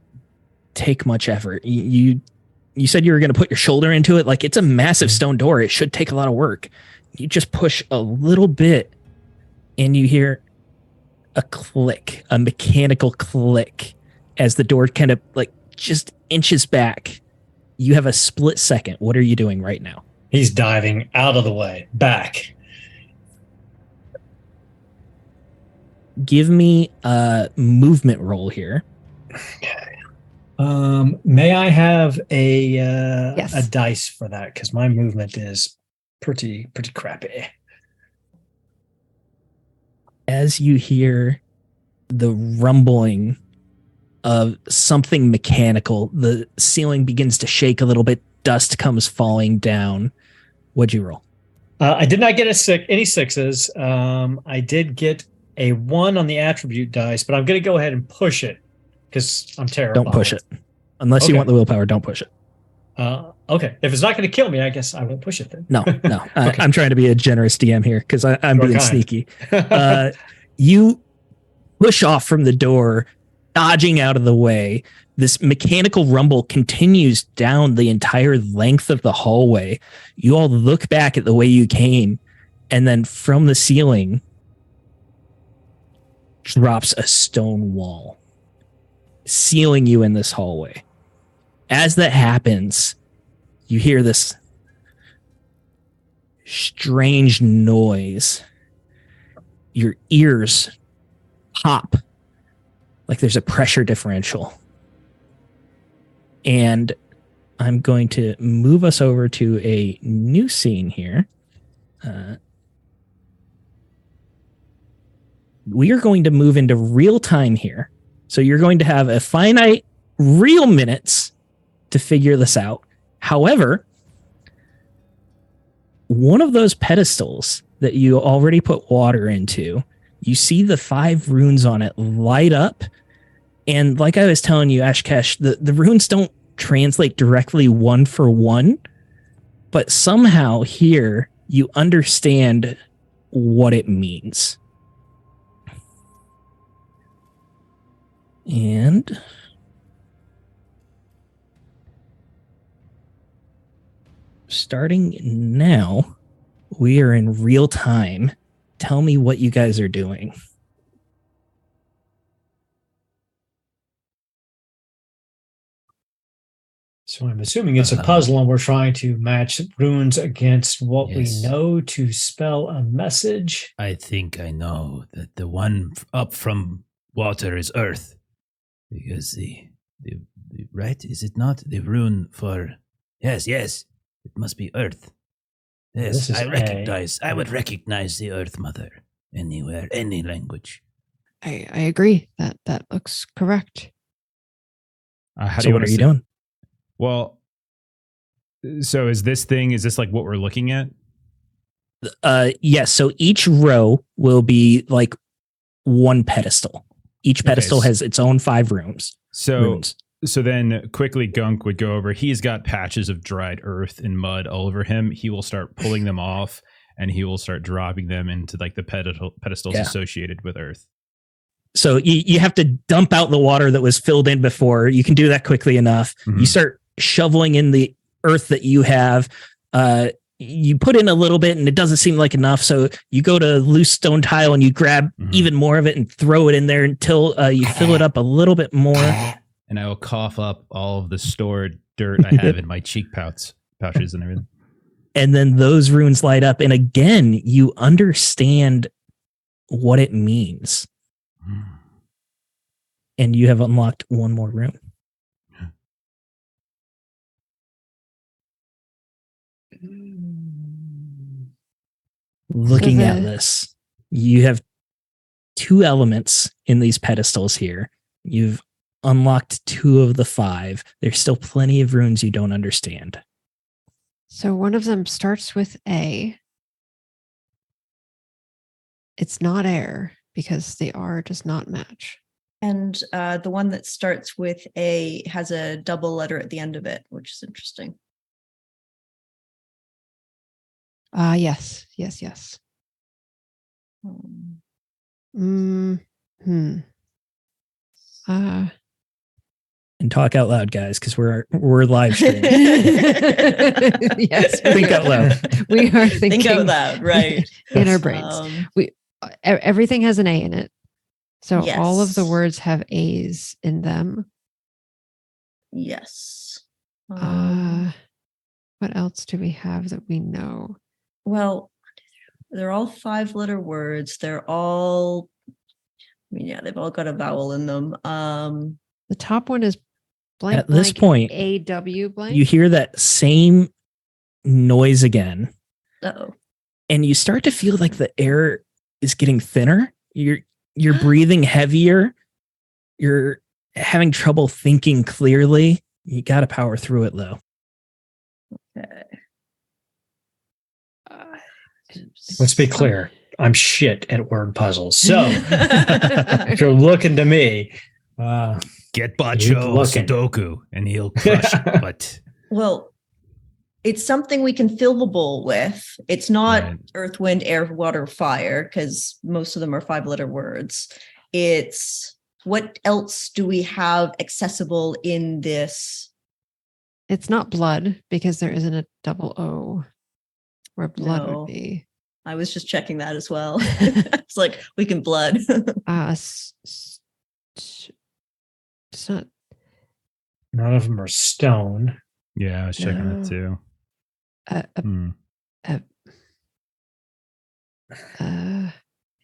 take much effort. You said you were going to put your shoulder into it. Like, it's a massive stone door. It should take a lot of work. You just push a little bit and you hear a click, a mechanical click as the door kind of like just inches back. You have a split second. What are you doing right now? He's diving out of the way, back. Give me a movement roll here. Okay. May I have a Yes. a dice for that? Because my movement is pretty crappy. As you hear the rumbling of something mechanical, the ceiling begins to shake a little bit. Dust comes falling down. What'd you roll? I did not get any sixes. I did get a 1 on the attribute dice, but I'm going to go ahead and push it because I'm terrible. Don't push it. Unless you want the willpower, don't push it. Okay. If it's not going to kill me, I guess I won't push it then. No. Okay. I'm trying to be a generous DM here because I'm You're being kind. sneaky. You push off from the door, dodging out of the way. This mechanical rumble continues down the entire length of the hallway. You all look back at the way you came, and then from the ceiling drops a stone wall, sealing you in this hallway. As that happens, you hear this strange noise. Your ears pop like there's a pressure differential. And I'm going to move us over to a new scene here. We are going to move into real time here. So you're going to have a finite real minutes to figure this out. However, one of those pedestals that you already put water into, you see the 5 runes on it light up. And like I was telling you, Ashkesh, the runes don't translate directly one for one, but somehow here you understand what it means. And starting now, we are in real time. Tell me what you guys are doing. So I'm assuming it's a puzzle and we're trying to match runes against what we know to spell a message. I think I know that the one up from water is earth. Because the right, is it not? The rune for yes, it must be earth. Yes, I would recognize the earth mother anywhere, any language. I agree. That looks correct. How So what are you doing? Well, so is this like what we're looking at? Yes. So each row will be like one pedestal. Each pedestal has its own 5 runes. So then quickly Gunk would go over. He's got patches of dried earth and mud all over him. He will start pulling them off and he will start dropping them into like the pedestals associated with earth. So you have to dump out the water that was filled in before. You can do that quickly enough. Mm-hmm. You start shoveling in the earth that you have. You put in a little bit and it doesn't seem like enough. So you go to loose stone tile and you grab even more of it and throw it in there until you fill it up a little bit more. And I will cough up all of the stored dirt I have in my cheek pouches and everything. And then those runes light up. And again, you understand what it means. And you have unlocked one more rune. Looking at this, you have 2 elements in these pedestals here. You've unlocked 2 of the 5. There's still plenty of runes you don't understand. So one of them starts with A. It's not air because the R does not match. And the one that starts with A has a double letter at the end of it, which is interesting. Yes. And talk out loud, guys, because we're live streaming. Yes, Think out loud. we are thinking Think out loud, right? in our brains. Everything has an A in it. So all of the Yes. words have A's in them. Yes. What else do we have that we know? Well, they're all 5-letter words. They're all, they've all got a vowel in them. The top one is blank. At this point, AW blank. you hear that same noise again, Uh-oh. and you start to feel like the air is getting thinner. You're breathing heavier. You're having trouble thinking clearly. You got to power through it, though. Okay. Let's be clear. I'm shit at word puzzles. So if you're looking to me, Get Keep Bacho looking. Sudoku and he'll crush it. But Well, it's something we can fill the bowl with. It's not Right. earth, wind, air, water, fire, because most of them are 5-letter words. It's what else do we have accessible in this? It's not blood because there isn't a double O where blood No. would be. I was just checking that as well. It's like we can blood. It's not. none of them are stone. Yeah, I was checking No. that too.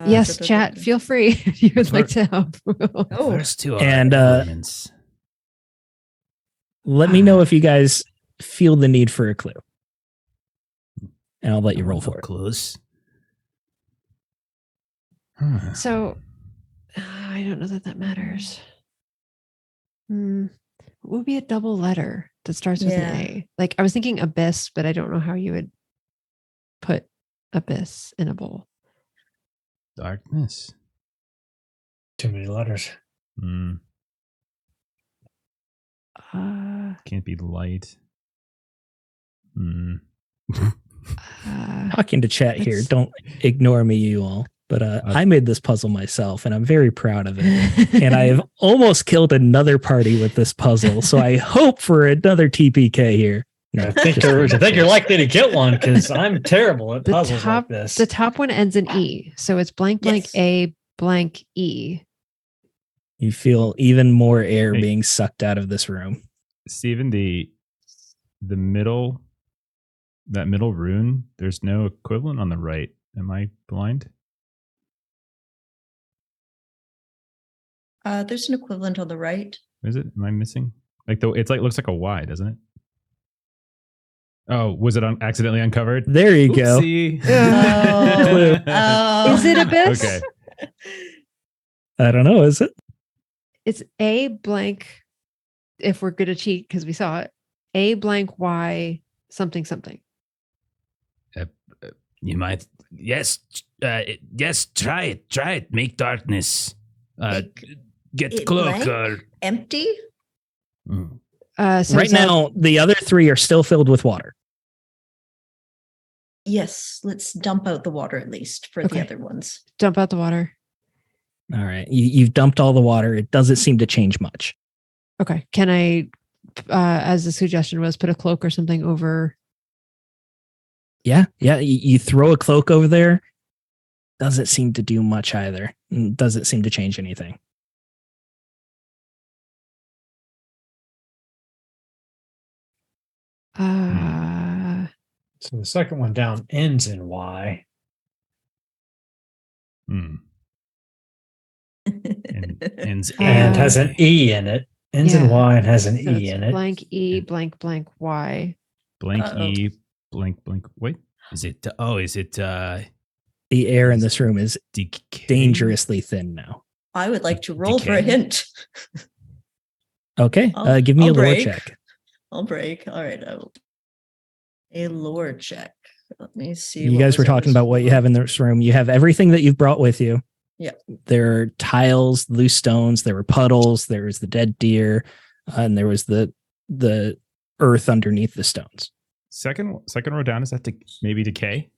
Yes, chat. Feel free if you would like to help. Oh, first two are And, elements. Let me know if you guys feel the need for a clue, and I'll let you roll for it. Clues. So I don't know that matters. What would be a double letter that starts with Yeah. an A? Like I was thinking abyss, but I don't know how you would put abyss in a bowl. Darkness. Too many letters. Can't be light. Talking to chat here. It's- Don't ignore me, you all. But I made this puzzle myself, and I'm very proud of it. And I have almost killed another party with this puzzle. So I hope for another TPK here. No, I think just you're likely to get one because I'm terrible at The puzzles top- like this. The top one ends in E, so it's blank blank Yes. A blank E. You feel even more air Hey. being sucked out of this room. Steven, the middle, that middle rune, there's no equivalent on the right. Am I blind? there's an equivalent on the right. Is it? Am I missing? Like it's like looks like a Y, doesn't it? Oh, was it accidentally uncovered? There you go. Oopsie. Oh. Is it abyss? Okay. I don't know. Is it? It's A blank. If we're good to cheat because we saw it, A blank Y something something. You might. Yes. Yes. Try it. Try it. Make darkness. Get it cloak. blank? Empty? Mm. So Right now, the other three are still filled with water. Yes, let's dump out the water at least for the Okay. other ones. dump out the water. All right. You've dumped all the water. It doesn't seem to change much. Okay. Can I, as the suggestion was, put a cloak or something over? Yeah. You throw a cloak over there. Doesn't seem to do much either. Doesn't seem to change anything. So the second one down ends in Y. And Ends And Uh, has an E in it. Ends in yeah. Y and has an So E it's in it. blank E blank blank Y. blank Uh-oh. E, blank blank. Wait, Is it? Is it? The air in this room is decay. dangerously thin now. I would like to roll for a Decay. hint. Okay. I'll- Give me I'll a lore break. check. I'll break. All right. I will. A lore check. Let me see. You what guys was were in talking this about what you have in this room. You have everything that you've brought with you. Yeah. There are tiles, loose stones. There were puddles. There was the dead deer, and there was the earth underneath the stones. Second row down, is that maybe decay?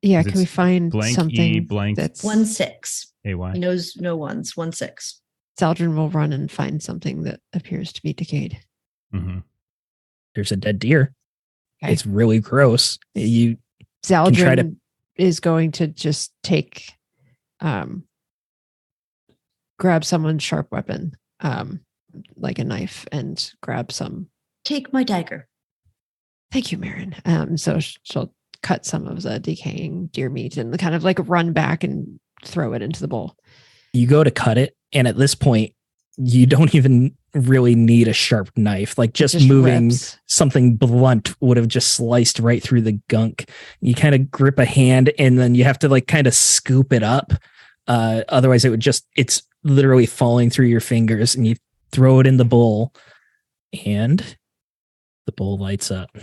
Yeah. 'cause Can we it's find blank something E blank that's 1-6. AY? He knows no ones. 1-6. Zaldrin will run and find something that appears to be decayed. Mm-hmm. There's a dead deer. Okay. It's really gross. You Zaldrin try to- is going to just take, grab someone's sharp weapon, like a knife, and grab some. Take my dagger. Thank you, Mirren. So she'll cut some of the decaying deer meat and kind of like run back and throw it into the bowl. You go to cut it, and at this point, you don't even really need a sharp knife. Like just moving rips. something blunt would have just sliced right through the gunk. You kind of grip a hand, and then you have to like kind of scoop it up. Otherwise, it's literally falling through your fingers, and you throw it in the bowl, and the bowl lights up.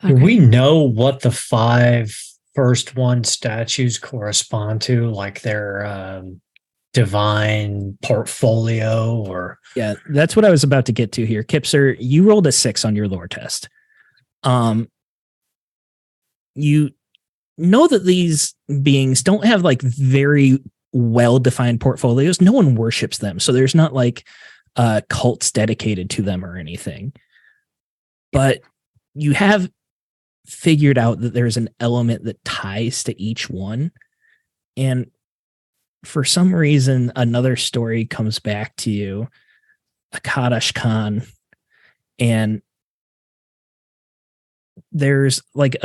Do we know what the 5 first one statues correspond to, like their divine portfolio? Or Yeah, that's what I was about to get to here. Kipser, you rolled a 6 on your lore test. You know that these beings don't have like very well-defined portfolios. No one worships them, so there's not like cults dedicated to them or anything. But you have figured out that there's an element that ties to each one. And for some reason, another story comes back to you, Akadash Khan, and there's like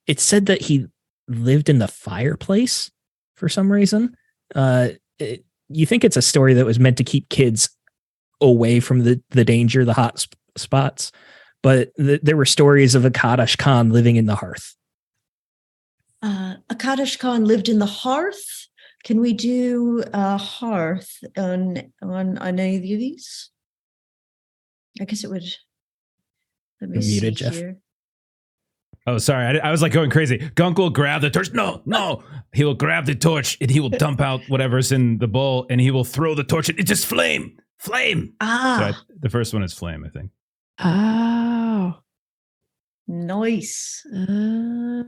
it's said that he lived in the fireplace for some reason. You think it's a story that was meant to keep kids away from the danger, the hot spots. But there were stories of Akadash Khan living in the hearth. Akadash Khan lived in the hearth. Can we do a hearth on any of these? I guess it would. Let me see Jeff. here. Oh, sorry. I was like going crazy. Gunk will grab the torch. No. He will grab the torch and he will dump out whatever's in the bowl and he will throw the torch. It's just flame. Ah. So the first one is flame, I think. Oh. Nice. The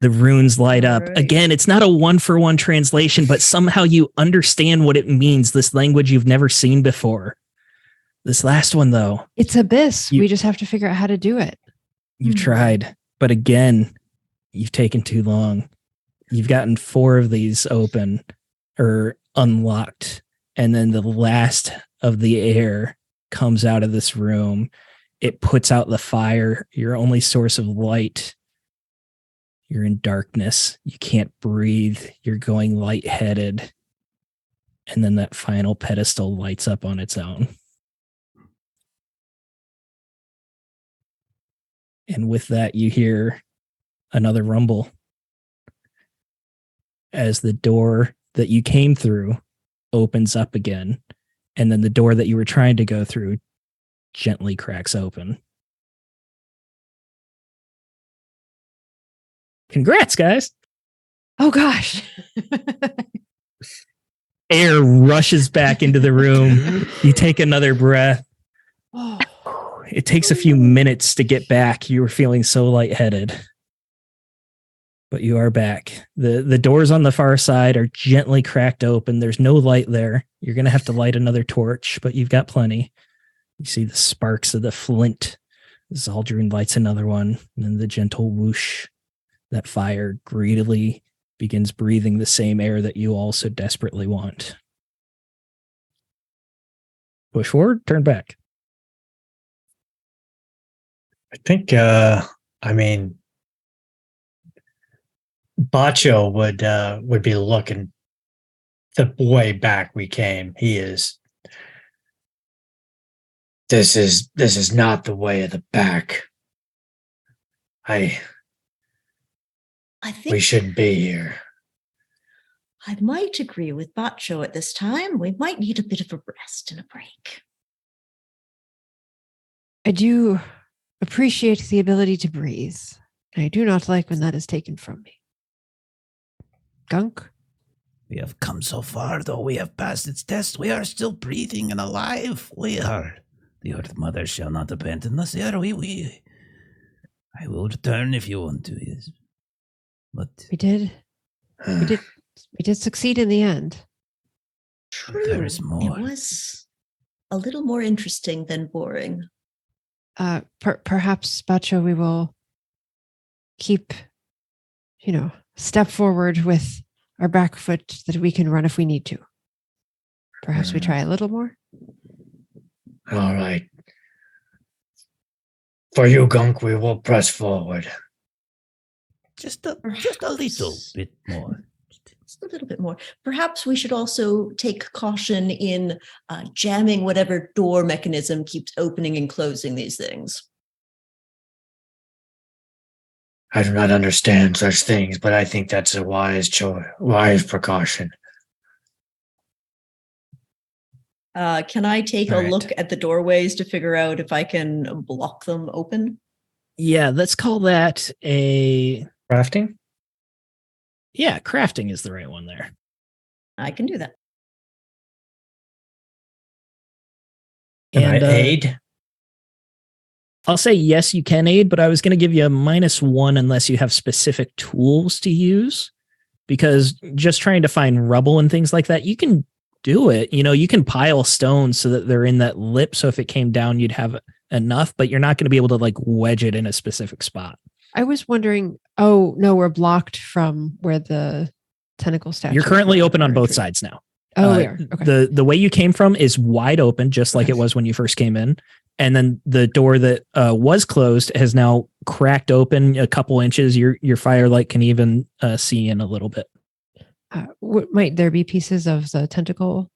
runes light up. Right. Again, it's not a 1-for-1 translation, but somehow you understand what it means, this language you've never seen before. This last one, though. It's abyss. We just have to figure out how to do it. You've tried, but again, you've taken too long. You've gotten 4 of these open or unlocked, and then the last of the air comes out of this room. It puts out the fire, your only source of light. You're in darkness. You can't breathe. You're going lightheaded. And then that final pedestal lights up on its own. And with that, you hear another rumble as the door that you came through opens up again. And then the door that you were trying to go through gently cracks open. Congrats, guys. Oh, gosh. Air rushes back into the room. You take another breath. Oh. It takes a few minutes to get back. You were feeling so lightheaded. But you are back. The doors on the far side are gently cracked open. There's no light there. You're going to have to light another torch, but you've got plenty. You see the sparks of the flint. Zaldrin lights another one, and then the gentle whoosh. That fire greedily begins breathing the same air that you all so desperately want. Push forward, turn back. I think, Bacho would be looking the way back we came. He is. This is not the way of the back. I think we shouldn't be here. I might agree with Bacho at this time. We might need a bit of a rest and a break. I do appreciate the ability to breathe. I do not like when that is taken from me. Gunk? We have come so far, though we have passed its test. We are still breathing and alive. We are. The Earth Mother shall not abandon us. I will return if you want to, yes. But We did succeed in the end. True. there is more. It was a little more interesting than boring. Perhaps, Bacho, we will keep, step forward with our back foot that we can run if we need to. Perhaps we try a little more. All right. For you, Gunk, we will press forward. Just a little bit more. Just a little bit more. Perhaps we should also take caution in jamming whatever door mechanism keeps opening and closing these things. I do not understand such things, but I think that's a wise precaution. Can I take All a right. look at the doorways to figure out if I can block them open? Yeah, let's call that a Crafting? yeah. Crafting is the right one there. I can do that. Can I And, aid? I'll say yes, you can aid, but I was going to give you a -1 unless you have specific tools to use, because just trying to find rubble and things like that, you can do it. You can pile stones so that they're in that lip. So if it came down, you'd have enough, but you're not going to be able to like wedge it in a specific spot. I was wondering, oh, no, we're blocked from where the tentacle statue. You're currently open on both sides now. Oh, we are. Okay. The way you came from is wide open, just like it was when you first came in. And then the door that was closed has now cracked open a couple inches. Your firelight can even see in a little bit. Might there be pieces of the tentacle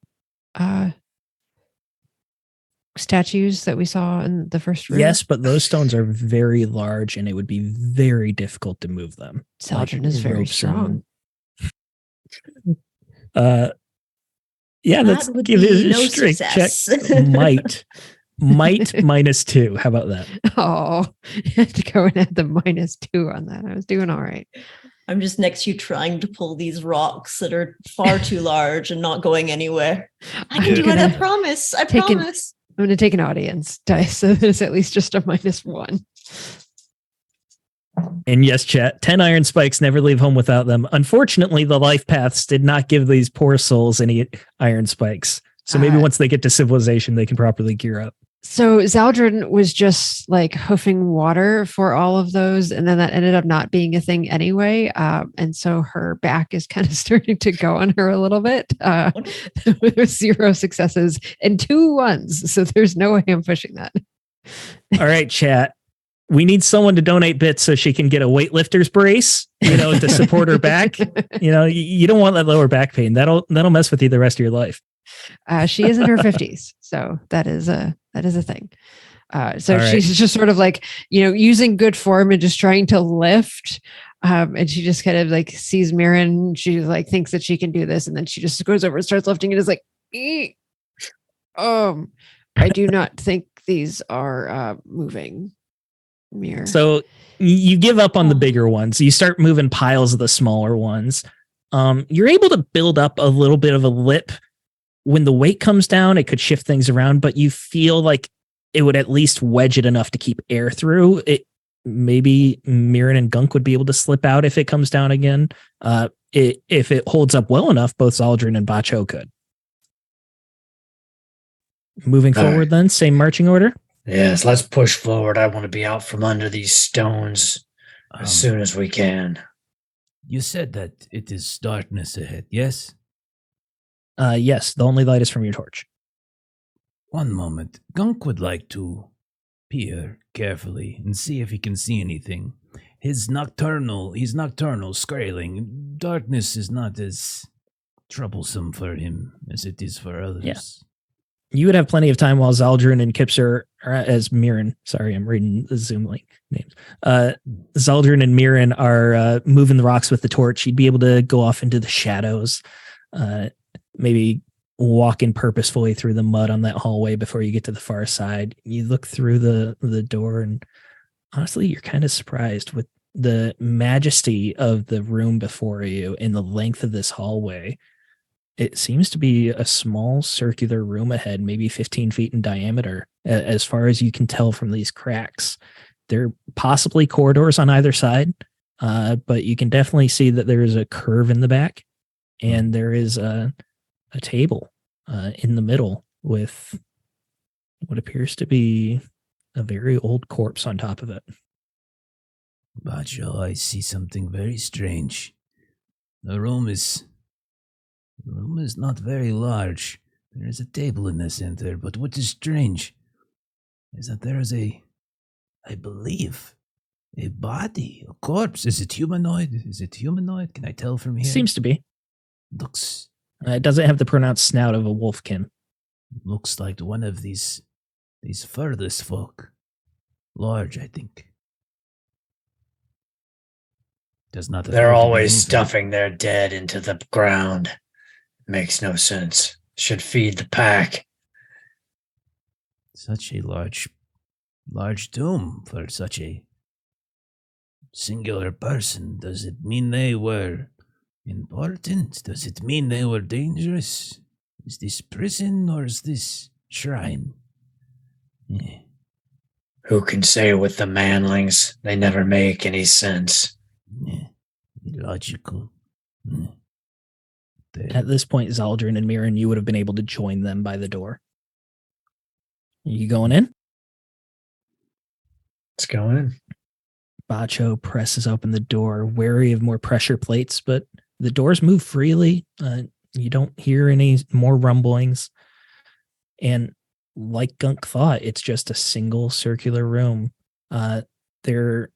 statues that we saw in the first room? Yes, but those stones are very large and it would be very difficult to move them. Saldrin is very ropes strong. Yeah, That let's would give be it a no strength check. success. Might -2. How about that? Oh, you had to go and add the -2 on that. I was doing all right. I'm just next to you trying to pull these rocks that are far too large and not going anywhere. I can do it, I promise. I promise. I'm going to take an audience dice, so there's at least just a -1. And yes, chat, 10 iron spikes, never leave home without them. Unfortunately, the life paths did not give these poor souls any iron spikes. So maybe once they get to civilization, they can properly gear up. So Zaldrin was just like hoofing water for all of those, and then that ended up not being a thing anyway. And so her back is kind of starting to go on her a little bit with 0 successes and 2 ones. So there's no way I'm pushing that. All right, chat. We need someone to donate bits so she can get a weightlifter's brace, to support her back. You don't want that lower back pain. That'll mess with you the rest of your life. She is in her 50s, so that is a thing. So All right. she's just sort of like, using good form and just trying to lift. And she just kind of like sees Mirren. She like thinks that she can do this, and then she just goes over and starts lifting and is like, I do not think these are moving. Mirror. So you give up on the bigger ones. You start moving piles of the smaller ones. You're able to build up a little bit of a lip. When the weight comes down, it could shift things around, but you feel like it would at least wedge it enough to keep air through. It maybe Mirren and Gunk would be able to slip out if it comes down again. If it holds up well enough, both Zaldrin and Bacho could. Moving All forward, right. then, same marching order. Yes, let's push forward. I want to be out from under these stones as soon as we can. You said that it is darkness ahead, yes? Yes, the only light is from your torch. One moment. Gunk would like to peer carefully and see if he can see anything. He's nocturnal, scaling. Darkness is not as troublesome for him as it is for others. Yeah. You would have plenty of time while Zaldrin and Kipser, or as Mirren, sorry, I'm reading the Zoom link names. Zaldrin and Mirren are moving the rocks with the torch. You'd be able to go off into the shadows, maybe walking purposefully through the mud on that hallway before you get to the far side. You look through the door, and honestly, you're kind of surprised with the majesty of the room before you and the length of this hallway. It seems to be a small circular room ahead, maybe 15 feet in diameter, as far as you can tell from these cracks. There are possibly corridors on either side, but you can definitely see that there is a curve in the back, and there is a table in the middle with what appears to be a very old corpse on top of it. Bacho, I see something very strange. The room is not very large. There is a table in the center, but what is strange is that there is I believe, a body, a corpse. Is it humanoid? Can I tell from here? Seems to be. Looks It doesn't have the pronounced snout of a wolfkin. looks like one of these furthest folk. Large, I think. Does not. They're appear to be always anything. stuffing their dead into the ground. Makes no sense. Should feed the pack. Such a large tomb for such a singular person. Does it mean they were important? Does it mean they were dangerous? Is this prison or is this shrine? Yeah. Who can say with the manlings? They never make any sense. Yeah. Illogical. Yeah. At this point, Zaldrin and Mirren, you would have been able to join them by the door. You going in? Let's go in. Bacho presses open the door, wary of more pressure plates, but the doors move freely. You don't hear any more rumblings. And like Gunk thought, it's just a single circular room. There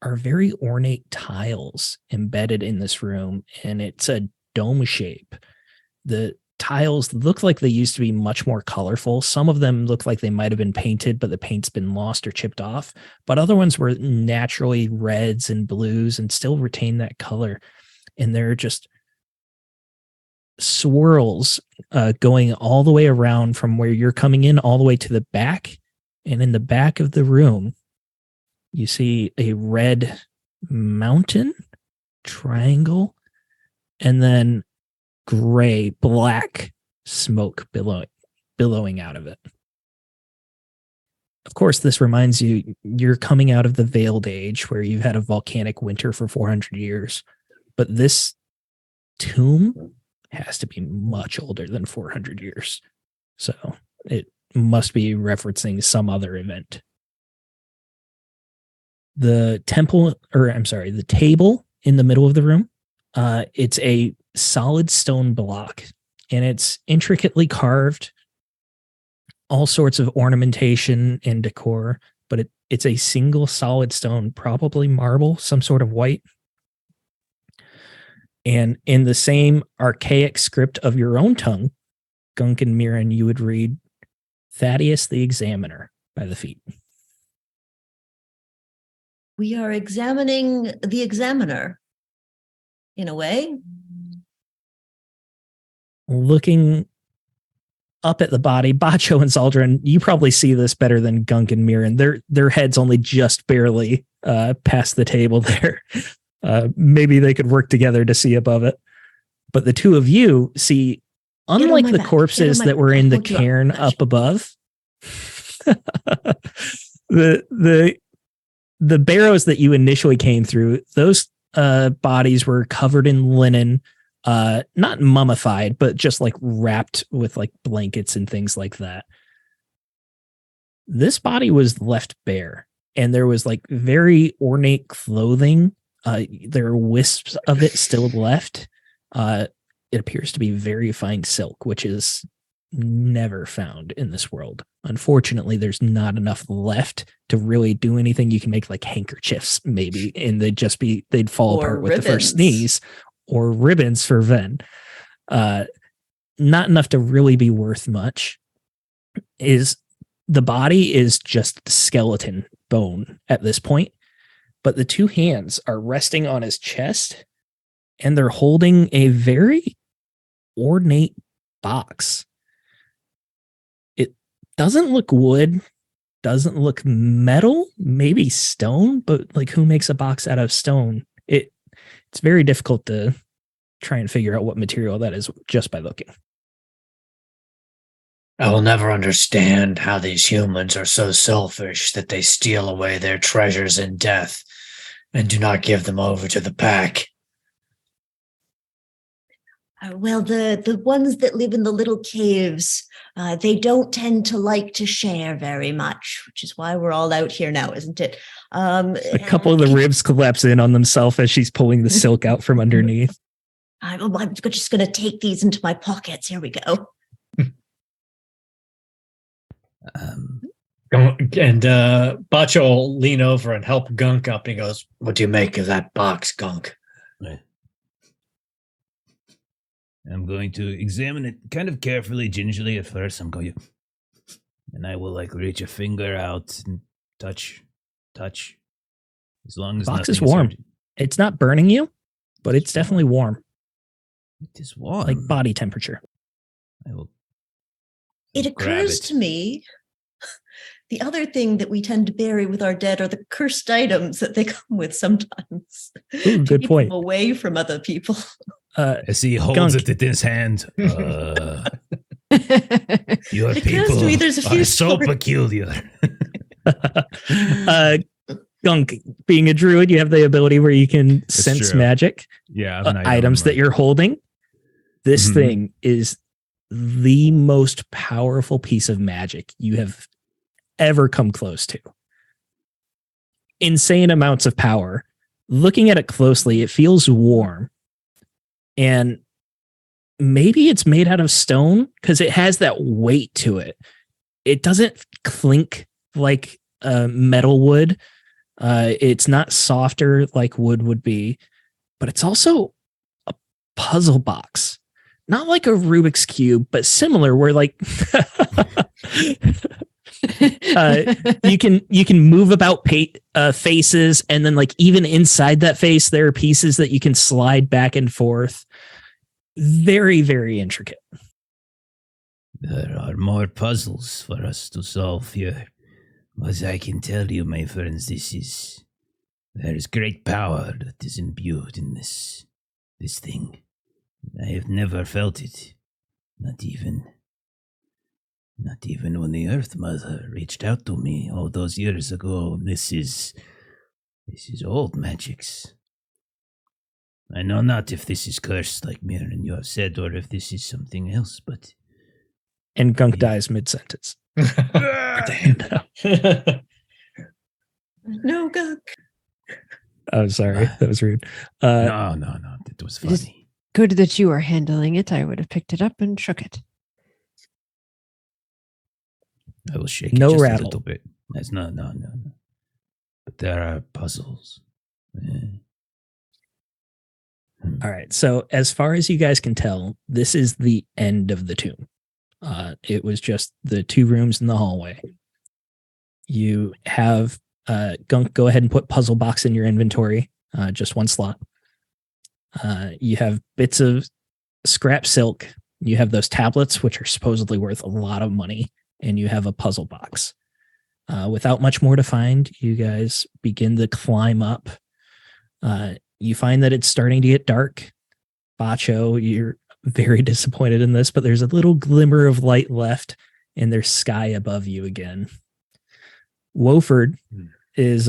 are very ornate tiles embedded in this room, and it's a dome shape. The tiles look like they used to be much more colorful. Some of them look like they might have been painted, but the paint's been lost or chipped off. But other ones were naturally reds and blues and still retain that color. And they're just swirls going all the way around from where you're coming in all the way to the back. And in the back of the room, you see a red mountain triangle and then gray, black smoke billowing out of it. Of course, this reminds you you're coming out of the Veiled Age where you've had a volcanic winter for 400 years. But this tomb has to be much older than 400 years. So it must be referencing some other event. The table in the middle of the room, it's a solid stone block, and it's intricately carved, all sorts of ornamentation and decor, but it's a single solid stone, probably marble, some sort of white. And in the same archaic script of your own tongue, Gunk and Mirren, you would read Thaddeus the Examiner by the feet. We are examining the examiner, in a way. Looking up at the body, Bacho and Zaldrin, you probably see this better than Gunk and Mirren. Their heads only just barely past the table there. Maybe they could work together to see above it. But the two of you see, unlike the corpses that were in the cairn up above, the barrows that you initially came through, those bodies were covered in linen, not mummified, but just like wrapped with like blankets and things like that. This body was left bare, and there was like very ornate clothing. There are wisps of it still left. It appears to be very fine silk, which is never found in this world. Unfortunately, there's not enough left to really do anything. You can make like handkerchiefs maybe, and they'd fall apart with the first sneeze, or ribbons for Ven. Not enough to really be worth much. The body is just skeleton bone at this point, but the two hands are resting on his chest, and they're holding a very ornate box. It doesn't look wood, doesn't look metal, maybe stone, but like who makes a box out of stone? It's very difficult to try and figure out what material that is just by looking. I will never understand how these humans are so selfish that they steal away their treasures in death and do not give them over to the pack. Well, the ones that live in the little caves, they don't tend to like to share very much, which is why we're all out here now, isn't it? A couple of the ribs collapse in on themselves as she's pulling the silk out from underneath. I'm just going to take these into my pockets. Here we go. And Bacho will lean over and help Gunk up, and he goes, "What do you make of that box, Gunk?" I'm going to examine it kind of carefully, gingerly at first. And I will reach a finger out and touch. As long as The box nothing is warm. hurting. It's not burning you, but it's definitely warm, It is warm. like body temperature. I will. It grab occurs to me, the other thing that we tend to bury with our dead are the cursed items that they come with sometimes. Ooh, to good keep point. them away from other people. As he holds Gunk. it in his hand. Your It occurs to me people there's a few are so stories. peculiar. Gunk, being a druid, you have the ability where you can sense true. magic. Yeah, I have an item, Items that you're holding. This Mhm. thing is the most powerful piece of magic you have ever come close to. Insane amounts of power. Looking at it closely, it feels warm. And maybe it's made out of stone because it has that weight to it. It doesn't clink like metal would. It's not softer like wood would be, but it's also a puzzle box. Not like a Rubik's Cube, but similar where like you can move about faces, and then like even inside that face there are pieces that you can slide back and forth. Very, very intricate. There are more puzzles for us to solve here. As I can tell you, my friends, there is great power that is imbued in this thing. I have never felt it. Not even when the Earth Mother reached out to me all those years ago. This is old magics. I know not if this is cursed like Mirren you have said, or if this is something else, but And Gunk dies mid-sentence. No, Gunk. Oh, sorry. That was rude. no, it was It is- funny. Good that you were handling it. I would have picked it up and shook it. I will shake No it just rattle. a little bit. That's no. But there are puzzles. All right. So as far as you guys can tell, this is the end of the tomb. It was just the two rooms in the hallway. You have Gunk, go ahead and put puzzle box in your inventory. Just one slot. You have bits of scrap silk. You have those tablets, which are supposedly worth a lot of money. And you have a puzzle box. Without much more to find, you guys begin to climb up. You find that it's starting to get dark. Bacho, you're very disappointed in this, but there's a little glimmer of light left, and there's sky above you again. Woford is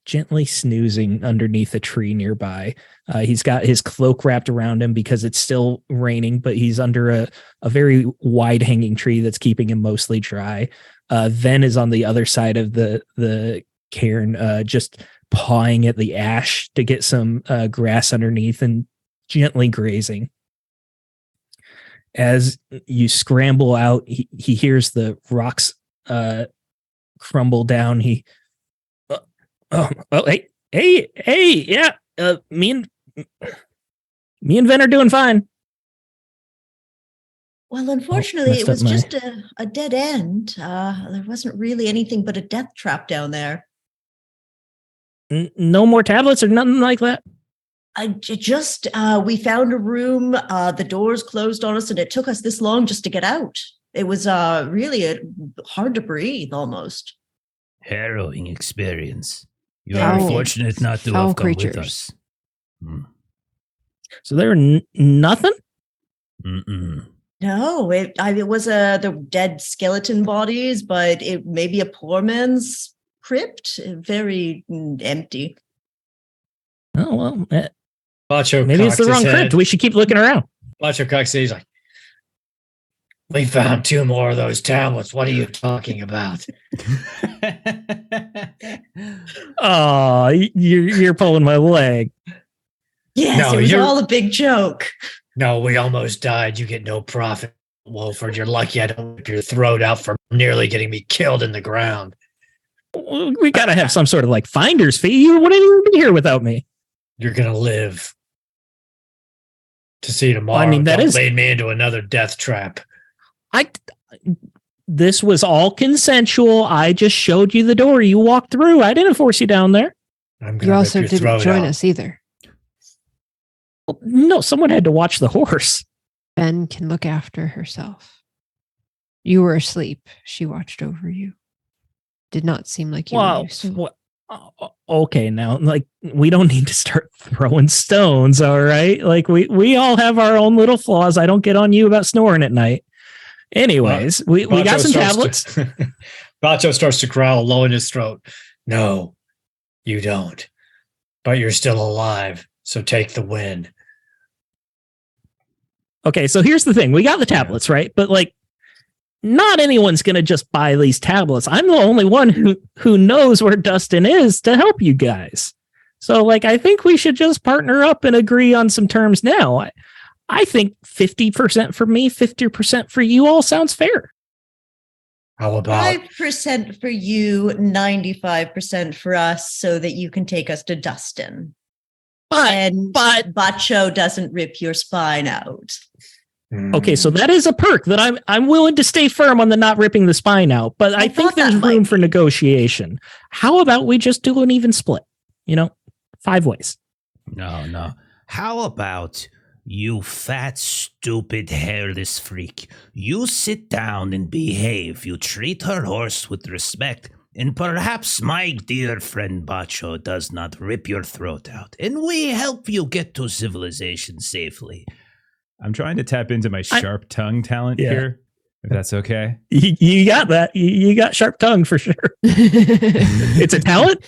gently snoozing underneath a tree nearby. He's got his cloak wrapped around him because it's still raining, but he's under a very wide-hanging tree that's keeping him mostly dry. Ven is on the other side of the cairn, just pawing at the ash to get some grass underneath and gently grazing. As you scramble out, he hears the rocks crumble down. Hey, yeah. Me and Ven are doing fine. Well, unfortunately, messed it was up my- just a dead end. There wasn't really anything but a death trap down there. No more tablets or nothing like that. We found a room, the doors closed on us, and it took us this long just to get out. It was really hard to breathe almost. Harrowing experience. You Foul- are fortunate not to foul have come with creatures. us. So there were nothing? Mm-mm. No, it was the dead skeleton bodies, but it may be a poor man's crypt, very empty. Oh, well, Bacho maybe it's cocks the wrong his head. crypt. We should keep looking around. Bacho cocks his head. He's like, we found 2 more of those tablets. What are you talking about? Oh, you're pulling my leg. Yes, No, it was you're- all a big joke. No, we almost died. You get no profit, Wolford. You're lucky I don't rip your throat out for nearly getting me killed in the ground. We got to have some sort of like finder's fee. You wouldn't even be here without me. You're going to live to see tomorrow. I mean, that Don't is- lead me into another death trap. This was all consensual. I just showed you the door. You walked through. I didn't force you down there. I'm going You to rip also your didn't throat join out. us either. Well, no, someone had to watch the horse. Ben can look after herself. You were asleep. She watched over you. Did not seem like you were Well, useful. okay, now, like, we don't need to start throwing stones, all right? Like, we all have our own little flaws. I don't get on you about snoring at night. Anyways, we got some tablets. Bacho starts to growl low in his throat. No, you don't. But you're still alive, so take the win. Okay, so here's the thing. We got the tablets, right? But, like, not anyone's going to just buy these tablets. I'm the only one who knows where Dustin is to help you guys. So, like, I think we should just partner up and agree on some terms now. I think 50% for me, 50% for you all sounds fair. How about 5% for you, 95% for us, so that you can take us to Dustin. And Bacho doesn't rip your spine out. Okay, so that is a perk that I'm willing to stay firm on the not ripping the spine out, but I think thought that there's might room for negotiation. How about we just do an even split? 5 ways. No. How about you fat, stupid, hairless freak? You sit down and behave. You treat her horse with respect. And perhaps my dear friend Bacho does not rip your throat out. And we help you get to civilization safely. I'm trying to tap into my sharp tongue talent Yeah. here, if that's okay. You got that. You got sharp tongue for sure. It's a talent?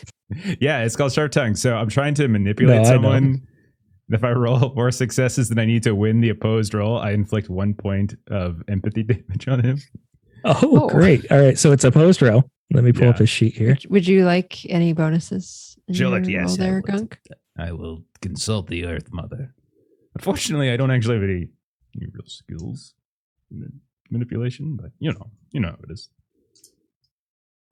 Yeah, it's called sharp tongue. So I'm trying to manipulate No, I know. someone. If I roll more successes than I need to win the opposed roll, I inflict 1 point of empathy damage on him. Oh, great. All right, so it's a post row. Let me pull up Yeah. his sheet here. Would you like any bonuses? in Sure, your yes, roll I there, would. Gunk? I will consult the Earth Mother. Unfortunately, I don't actually have any real skills in manipulation, but you know how it is.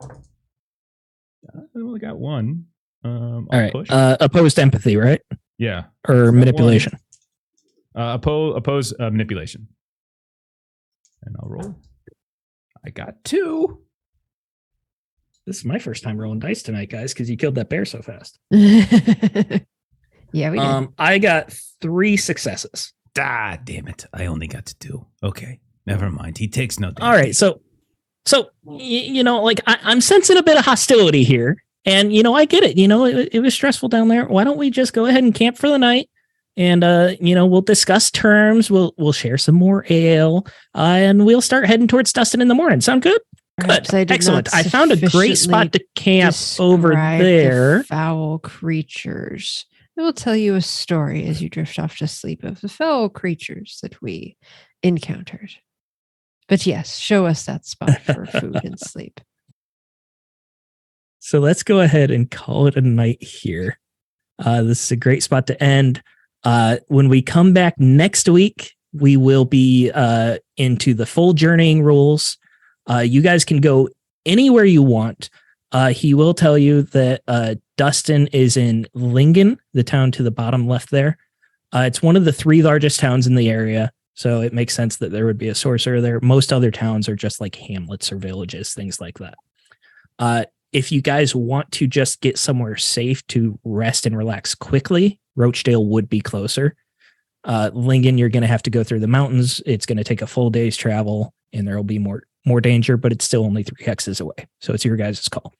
I only got one. I'll All right. push. Opposed empathy, right? Yeah. Or manipulation. Oppose manipulation. And I'll roll. I got 2. This is my first time rolling dice tonight, guys, because you killed that bear so fast. Yeah, we did. I got 3 successes. Ah, damn it. I only got to 2. Okay. Never mind. He takes no damage. All right, so like I'm sensing a bit of hostility here, and I get it. It was stressful down there. Why don't we just go ahead and camp for the night, and we'll discuss terms. We'll share some more ale, and we'll start heading towards Dustin in the morning. Sound good? Perhaps Good. I did Excellent. not I found a great spot to camp over describe the there. foul creatures. I will tell you a story as you drift off to sleep of the foul creatures that we encountered. But yes, show us that spot for food and sleep. So let's go ahead and call it a night here. This is a great spot to end. When we come back next week, we will be into the full journeying rules. You guys can go anywhere you want. He will tell you that Dustin is in Lingen, the town to the bottom left there. It's one of the 3 largest towns in the area, so it makes sense that there would be a sorcerer there. Most other towns are just like hamlets or villages, things like that. If you guys want to just get somewhere safe to rest and relax quickly, Roachdale would be closer. Lingen, you're going to have to go through the mountains. It's going to take a full day's travel, and there will be more danger, but it's still only 3 hexes away. So it's your guys' call.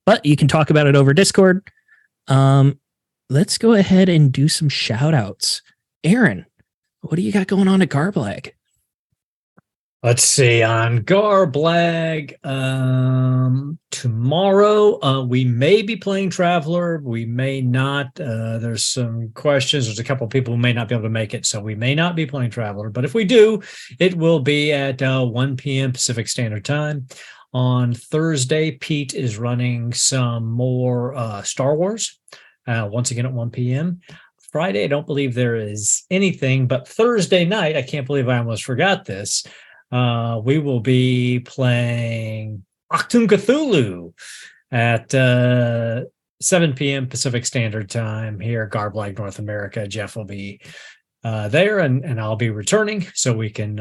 But you can talk about it over Discord. Let's go ahead and do some shout outs. Aaron, what do you got going on at Garblag? Let's see, on Garblag, tomorrow, we may be playing Traveler. We may not. There's some questions. There's a couple of people who may not be able to make it, so we may not be playing Traveler. But if we do, it will be at 1 p.m. Pacific Standard Time. On Thursday, Pete is running some more Star Wars, once again at 1 p.m. Friday, I don't believe there is anything, but Thursday night, I can't believe I almost forgot this. We will be playing Achtung Cthulhu at 7 p.m. Pacific Standard Time here at Garblag, North America. Jeff will be there, and I'll be returning so we can,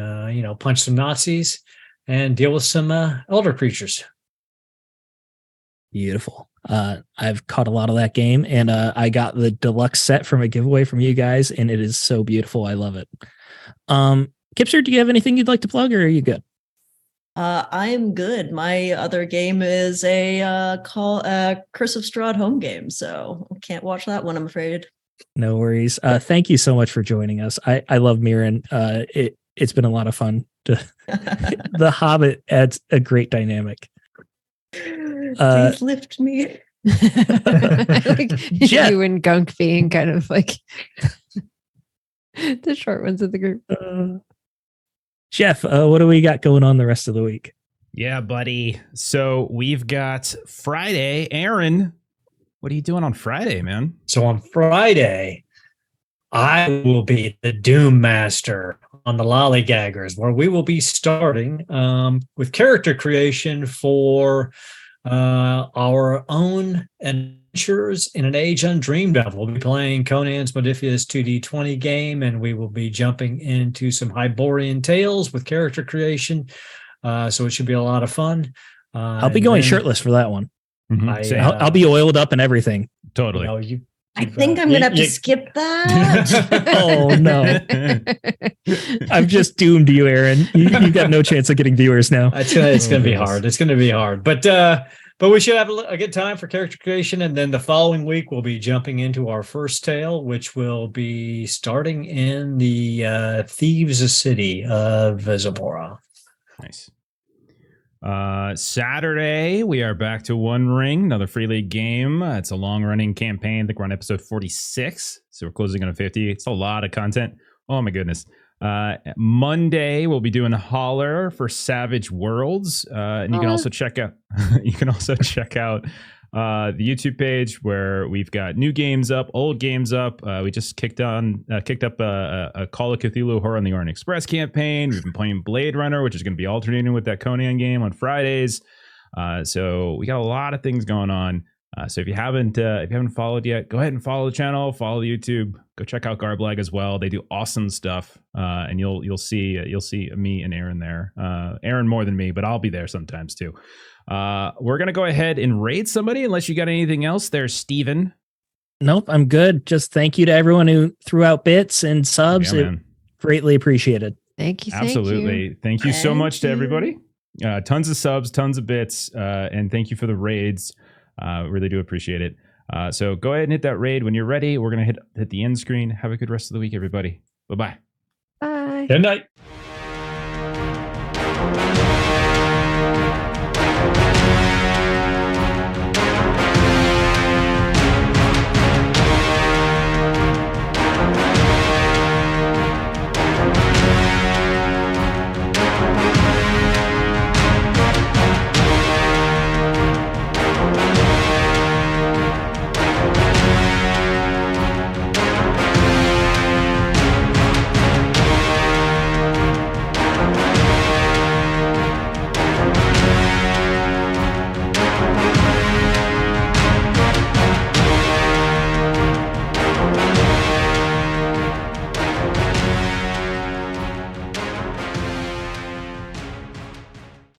punch some Nazis and deal with some elder creatures. Beautiful. I've caught a lot of that game, and I got the deluxe set from a giveaway from you guys, and it is so beautiful. I love it. Kipser, do you have anything you'd like to plug, or are you good? I am good. My other game is a Curse of Strahd home game, so can't watch that one, I'm afraid. No worries. Thank you so much for joining us. I love Mirren. It's been a lot of fun. The Hobbit adds a great dynamic. Please lift me. Like Jeff. you and Gunk being kind of like the short ones of the group. Jeff, what do we got going on the rest of the week? Yeah, buddy. So we've got Friday. Aaron, what are you doing on Friday, man? So on Friday, I will be the Doom Master on the Lollygaggers, where we will be starting with character creation for our own adventures in an age undreamed of. We'll be playing Conan's Modifius 2D20 game, and we will be jumping into some Hyborian tales with character creation. So it should be a lot of fun. I'll be going shirtless for that one. Mm-hmm. I'll be oiled up and everything. Totally. I think I'm going to have to skip that. Oh, no. I've just doomed you, Aaron. You've got no chance of getting viewers now. It's going to be hard. It's going to be hard. But we should have a good time for character creation. And then the following week, we'll be jumping into our first tale, which will be starting in the Thieves' City of Zamora. Nice. Saturday, we are back to One Ring, another free league game. It's a long running campaign. I think we're on episode 46, so we're closing on a 50. It's a lot of content. Oh my goodness. Monday, we'll be doing Holler for Savage Worlds, and you can also check out the YouTube page where we've got new games up, old games up. We just kicked up a Call of Cthulhu Horror on the Orient Express campaign. We've been playing Blade Runner, which is going to be alternating with that Conan game on Fridays. So we got a lot of things going on. So if you haven't followed yet, go ahead and follow the channel, follow the YouTube, go check out Garblag as well. They do awesome stuff, and you'll see me and Aaron there. Aaron more than me, but I'll be there sometimes too. We're gonna go ahead and raid somebody unless you got anything else there, Steven. Nope, I'm good. Just thank you to everyone who threw out bits and subs. Yeah, Greatly appreciated. Thank you. Absolutely. Thank you so much to everybody. Tons of subs, tons of bits, and thank you for the raids. Really do appreciate it. So go ahead and hit that raid when you're ready. We're gonna hit the end screen. Have a good rest of the week, everybody. Bye-bye. Bye. Good night.